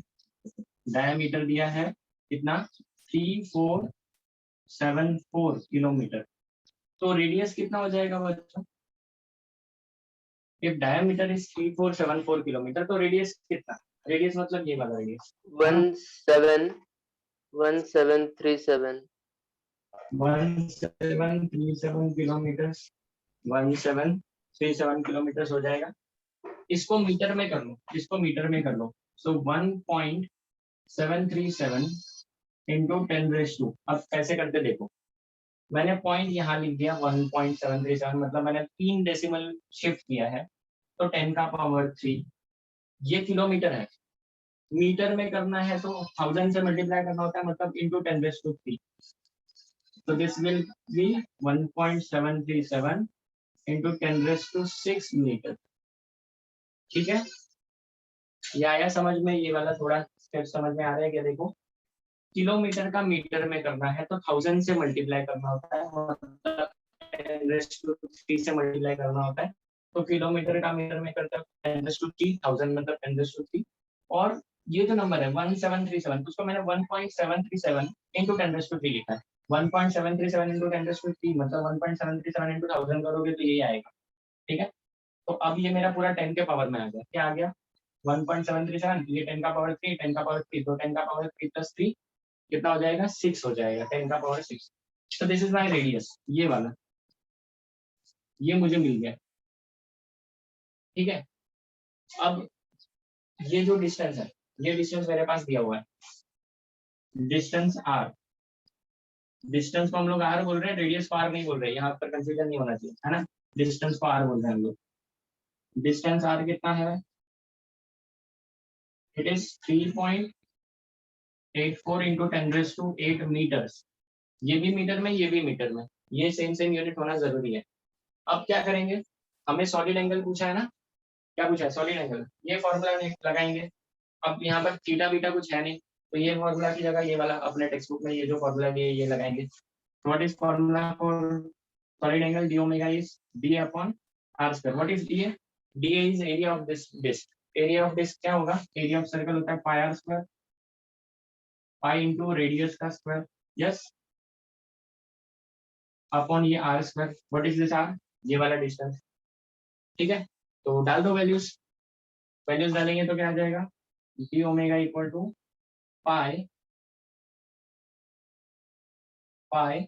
डायमीटर दिया है कितना 3474 किलोमीटर, तो रेडियस कितना हो जाएगा बच्चों, इफ डायमीटर इज 3474 किलोमीटर, तो रेडियस कितना, रेडियस मतलब ये वाला रेडियस 1737 1737 किलोमीटर, 1737 किलोमीटर हो जाएगा। इसको मीटर में कर लो, इसको मीटर में कर लो, सो 1.737 इंटू 10⁻²। अब कैसे करते देखो, मैंने पॉइंट यहाँ लिख दिया 1.737, मतलब मैंने 3 डेसिमल शिफ्ट किया है, तो 10⁻³ ये किलोमीटर है। मीटर में करना है तो 1000 से मल्टीप्लाई करना होता है, मतलब इंटू 10⁻³ तो this will be 1.737 into 10⁻6 metre. ठीक है, ये आया समझ में, ये वाला थोड़ा स्टेप समझ में आ रहा है क्या, देखो किलोमीटर का मीटर में करना है तो 1000 से मल्टीप्लाई करना होता है, मतलब 10⁻³ से मल्टीप्लाई करना होता है, तो किलोमीटर का मीटर में करता है 10⁻³ 1000 मतलब 10⁻³ और ये जो नंबर है 1737, उसको मैंने 1.737 इंटू 10⁻³ लिखा है। 1.737 इंटू 10⁻³ मतलब 1.737 इंटू 1000 करोगे तो यही आएगा। ठीक है, तो अब ये मेरा पूरा 10 के पावर में आ गया, क्या आ गया 1.737, ये 10⁻3 10⁻3 तो 10⁻3 प्लस 3 कितना हो जाएगा 6 हो जाएगा, 10⁻6। तो दिस इज माई रेडियस, ये वाला, ये मुझे मिल गया। ठीक है, अब ये जो डिस्टेंस है, ये डिस्टेंस मेरे पास दिया हुआ है, डिस्टेंस आर, डिस्टेंस को हम लोग आर बोल रहे हैं, रेडियस को आर नहीं बोल रहे, यहाँ पर कंफ्यूजन नहीं होना चाहिए, है ना। डिस्टेंस को आर बोल रहे हैं हम लोग। डिस्टेंस आर कितना है, इट इज 3.84 इंटू 10⁻8 मीटर्स। ये भी मीटर में, ये भी मीटर में, ये सेम यूनिट होना जरूरी है। अब क्या करेंगे, हमें सॉलिड एंगल पूछा है ना, क्या पूछा है सॉलिड एंगल, ये फॉर्मूला लगाएंगे। अब यहाँ पर थीटा बीटा कुछ है नहीं, तो ये फॉर्मूला की जगह ये वाला अपने टेक्स्ट बुक में ये जो फॉर्मूला दिए ये लगाएंगे। What is formula for solid angle, D omega is D upon R square. What is D, D is area of this disc. Area of disc क्या होगा, एरिया ऑफ सर्कल होता है pi R square, pi into radius का square. Yes, upon ये R square, what is this R, ये वाला distance, ठीक है। तो डाल दो वैल्यूज, वैल्यूज डालेंगे तो क्या आ जाएगा, D omega equal to pi pi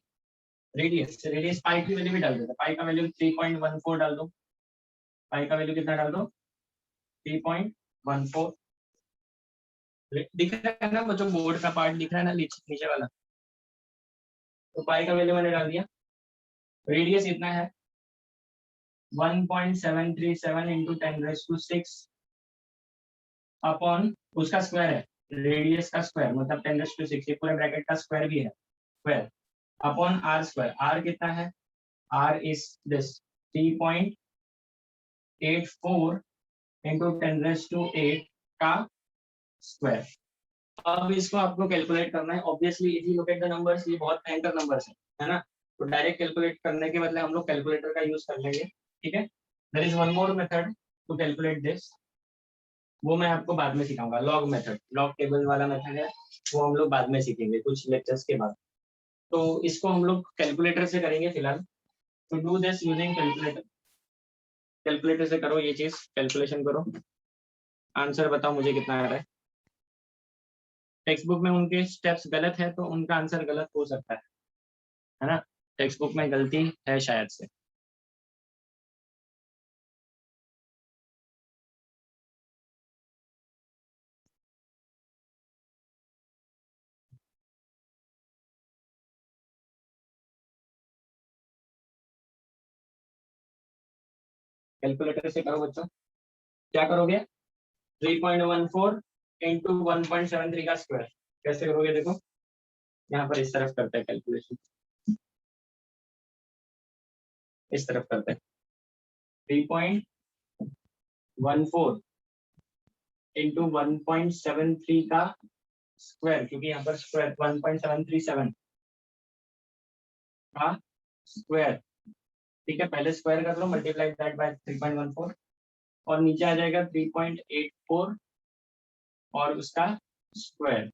radius, radius pi की वैल्यू भी डाल देते, पाई का वैल्यू 3.14 डाल दो, पाई का वैल्यू कितना डाल दो 3.14, दिख रहा है ना बच्चों, बोर्ड का पार्ट दिख रहा है ना नीचे वाला, तो पाई का वैल्यू मैंने डाल दिया, रेडियस इतना है 1.737 इंटू 10⁻⁶ अपॉन उसका स्क्वायर है, रेडियस का स्क्वायर मतलब 10⁻⁶, ये पूरे ब्रैकेट का स्क्वायर भी है, square upon R square, R कितना है, आर इज दिस 3.84 इंटू 10⁻⁸ का स्क्वायर। अब इसको आपको कैलकुलेट करना है, obviously if you look at the numbers, ये बहुत भयंकर नंबर्स है ना, तो डायरेक्ट कैलकुलेट करने के बदले हम लोग कैलकुलेटर का यूज कर लेंगे, ठीक है। There is one more method to calculate this, वो मैं आपको बाद में सिखाऊंगा, लॉग मेथड, लॉग टेबल वाला मेथड है, वो हम लोग बाद में सीखेंगे कुछ लेक्चर्स के बाद। तो इसको हम लोग कैलकुलेटर से करेंगे फिलहाल, तो do this using calculator, calculator से करो ये चीज, कैलकुलेशन करो, आंसर बताओ मुझे कितना आ रहा है। टेक्स्ट बुक में उनके स्टेप्स गलत है तो उनका आंसर गलत हो सकता है ना, टेक्स्ट बुक में गलती है शायद से। कैलकुलेटर से करो बच्चों, क्या करोगे 3.14 इंटू 1.73 का स्क्वायर, कैसे करोगे देखो, यहाँ पर इस तरफ करते हैं कैलकुलेशन, इस तरफ करते हैं 3.14 इंटू 1.73 का स्क्वायर, क्योंकि यहाँ पर स्क्वायर 1.737 का स्क्वायर, ठीक है, पहले स्क्वायर कर लो, मल्टीप्लाई दैट बाय 3.14 और नीचे आ जाएगा 3.84 और उसका स्क्वायर,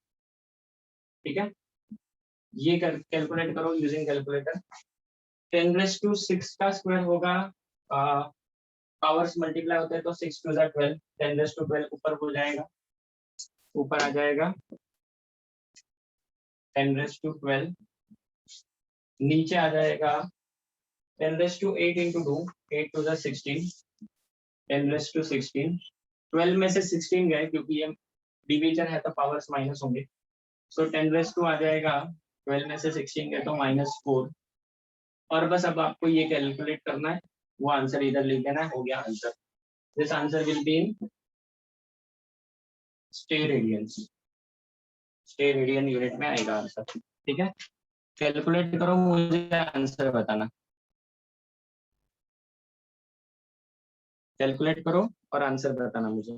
ठीक है। ये कैलकुलेट करो यूजिंग कैलकुलेटर, 10⁻⁶ का स्क्वायर होगा, पावर्स मल्टीप्लाई होते हैं तो 6 2 12, 10⁻12 ऊपर हो जाएगा, ऊपर आ जाएगा 10⁻12, नीचे आ जाएगा 10⁻8 इंटू 2, 8 2 16, 10⁻16, 12 में से 16 गए क्योंकि ये डिवीजन है तो पावर्स माइनस होंगे, सो 10⁻2 आ जाएगा, 12 में से 16 गए तो -4, और बस अब आपको ये कैलकुलेट करना है, वो आंसर इधर लिख देना है, हो गया answer. This answer will be in steradians, steradian unit में आएगा आंसर, ठीक है। कैलकुलेट करो, मुझे आंसर बताना, कैलकुलेट करो और आंसर बताना मुझे।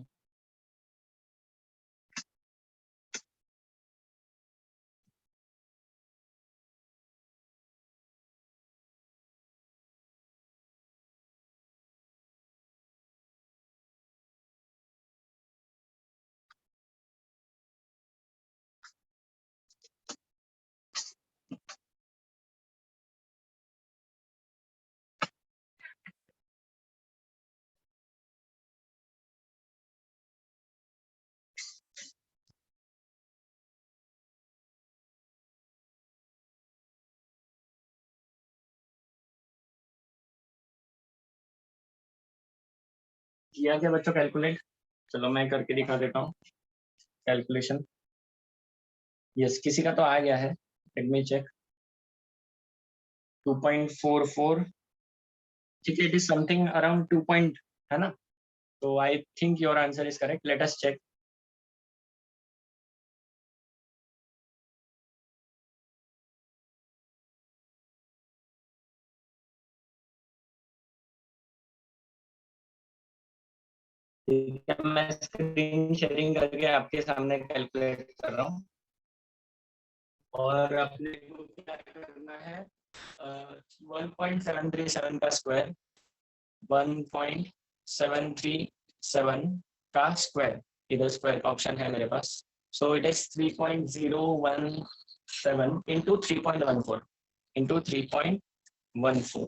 किया क्या बच्चों कैलकुलेट, चलो मैं करके दिखा देता हूँ कैलकुलेशन, यस किसी का तो आ गया है, लेट मी चेक, 2.44, ठीक है, it is something around 2 point, है ना, तो I think your answer is correct, let us check. ठीक है, मैं स्क्रीन शेयरिंग करके आपके सामने कैलकुलेट कर रहा हूँ, और अपने को क्या करना है, 1.737 का स्क्वायर, 1.737 का स्क्वायर, इधर स्क्वायर का ऑप्शन है मेरे पास, so it is 3.017 into 3.14 into 3.14, 3.14,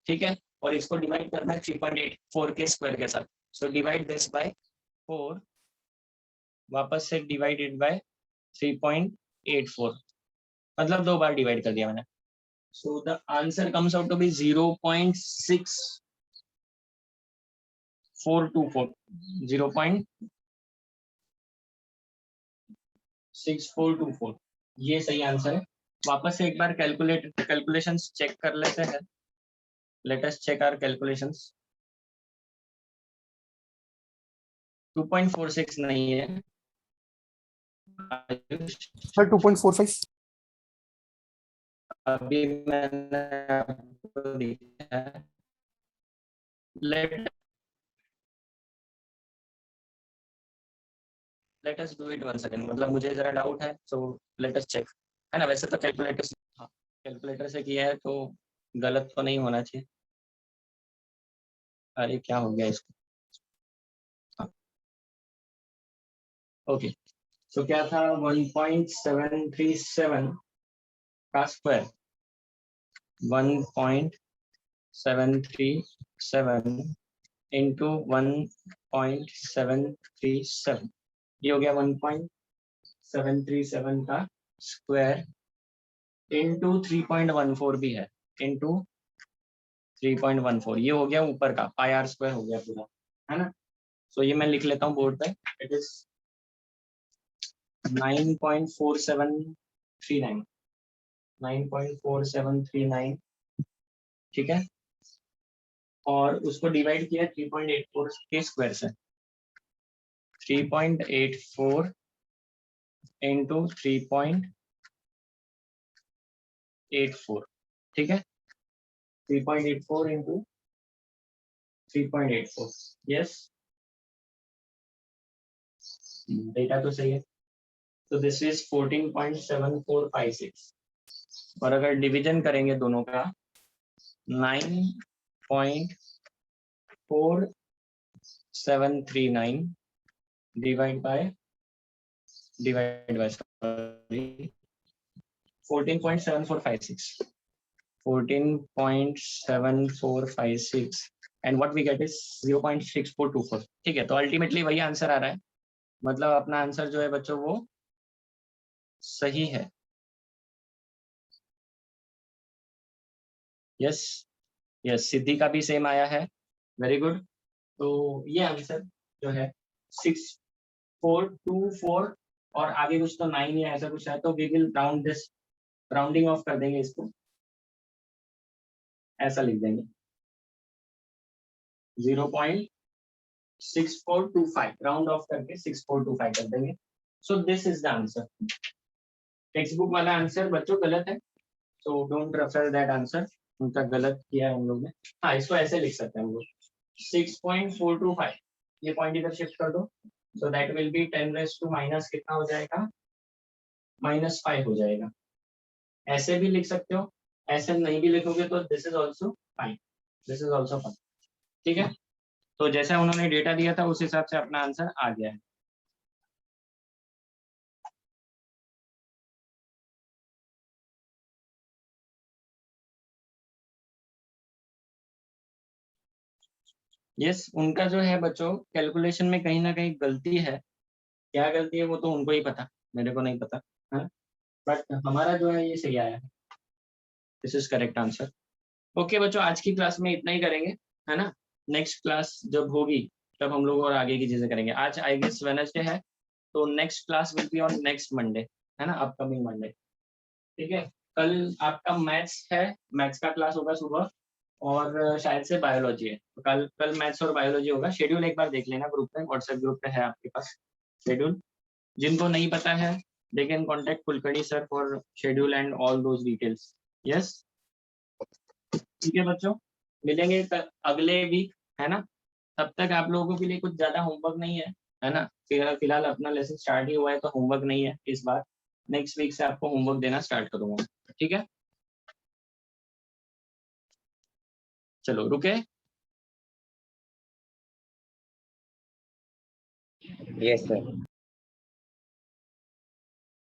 ठीक है। और इसको डिवाइड करना है 3.84 के स्क्वायर के साथ। सो डिवाइड दिस बाय 4, वापस से डिवाइडेड बाय 3.84, मतलब 2 बार डिवाइड कर दिया मैंने। So the answer comes out to be 0.6424, 0.6424, ये सही आंसर है। वापस से एक बार कैलकुलेशंस चेक कर लेते हैं। Let us check our calculations. 2.46 नहीं है सर 2.45 अभी मैंने आपको दिया है। Let us do it one second, मतलब मुझे जरा डाउट है, सो लेट अस चेक, है ना। वैसे तो कैलकुलेटर से किया है तो गलत तो नहीं होना चाहिए। अरे क्या हो गया इसको, ओके। सो क्या था, 1.737 का स्क्वायर, 1.737 इंटू 1.737, ये हो गया 1.737 का स्क्वायर इंटू 3.14 भी है, इंटू 3.14, ये हो गया ऊपर का पाई आर स्क्वायर हो गया पूरा, है ना। सो ये मैं लिख लेता हूँ बोर्ड पे, इट इज 9.4739, 9.4739, ठीक है। और उसको डिवाइड किया 3.84 के स्क्वायर से, 3.84 इंटू 3.84, ठीक है। 3.84 इंटू 3.84, यस, डेटा तो सही है। तो दिस इज 14.7456, और अगर डिवीजन करेंगे दोनों का 9.4739 divide by 14.7456, 14.7456, and what we get is 0.6424, ठीक है। तो अल्टीमेटली वही आंसर आ रहा है, मतलब अपना आंसर जो है बच्चों वो सही है। यस यस, सिद्धि का भी सेम आया है, वेरी गुड। तो ये आंसर जो है 6424, और आगे कुछ तो 9 या ऐसा कुछ है, तो we will round this, rounding off कर देंगे इसको, ऐसा लिख देंगे 0.6425, राउंड ऑफ करके 6425 कर देंगे। सो this is the answer. Text book वाला आंसर बच्चों गलत है, so don't refer that answer, उनका गलत किया है हम लोग ने। हाँ, इसको ऐसे लिख सकते हैं हम लोग 6.425, ये पॉइंट इधर शिफ्ट कर दो, so that will be 10 raise to minus कितना हो जाएगा, -5 हो जाएगा। ऐसे भी लिख सकते हो, ऐसे नहीं भी लिखोगे तो this is also fine, this is also fine, ठीक है। तो जैसा उन्होंने डेटा दिया था उस हिसाब से अपना आंसर आ गया है। यस, उनका जो है बच्चों कैलकुलेशन में कहीं ना कहीं गलती है, क्या गलती है वो तो उनको ही पता, मेरे को नहीं पता, है। बट हमारा जो है ये सही आया है, this is correct answer. Okay बच्चों, आज की क्लास में इतना ही करेंगे, है ना। नेक्स्ट क्लास जब होगी तब हम लोग और आगे की चीजें करेंगे। आज आई गेस वेडनेसडे है, तो next class will be on next Monday, है ना, अपकमिंग मंडे, ठीक है। कल आपका मैथ्स है, मैथ्स का क्लास होगा सुबह, और शायद से बायोलॉजी है, तो कल मैथ्स और बायोलॉजी होगा। शेड्यूल एक बार देख लेना ग्रुप पे, व्हाट्सएप ग्रुप पे है आपके पास शेड्यूल। जिनको नहीं पता है they can contact Kulkarni sir for schedule and all those details. Yes, ठीक है बच्चों, मिलेंगे अगले वीक, है ना। तब तक आप लोगों के लिए कुछ ज्यादा होमवर्क नहीं है ना। फिलहाल अपना लेसन स्टार्ट ही हुआ है तो होमवर्क नहीं है इस बार, नेक्स्ट वीक से आपको होमवर्क देना स्टार्ट करूंगा, ठीक है। चलो रुके। Yes, sir.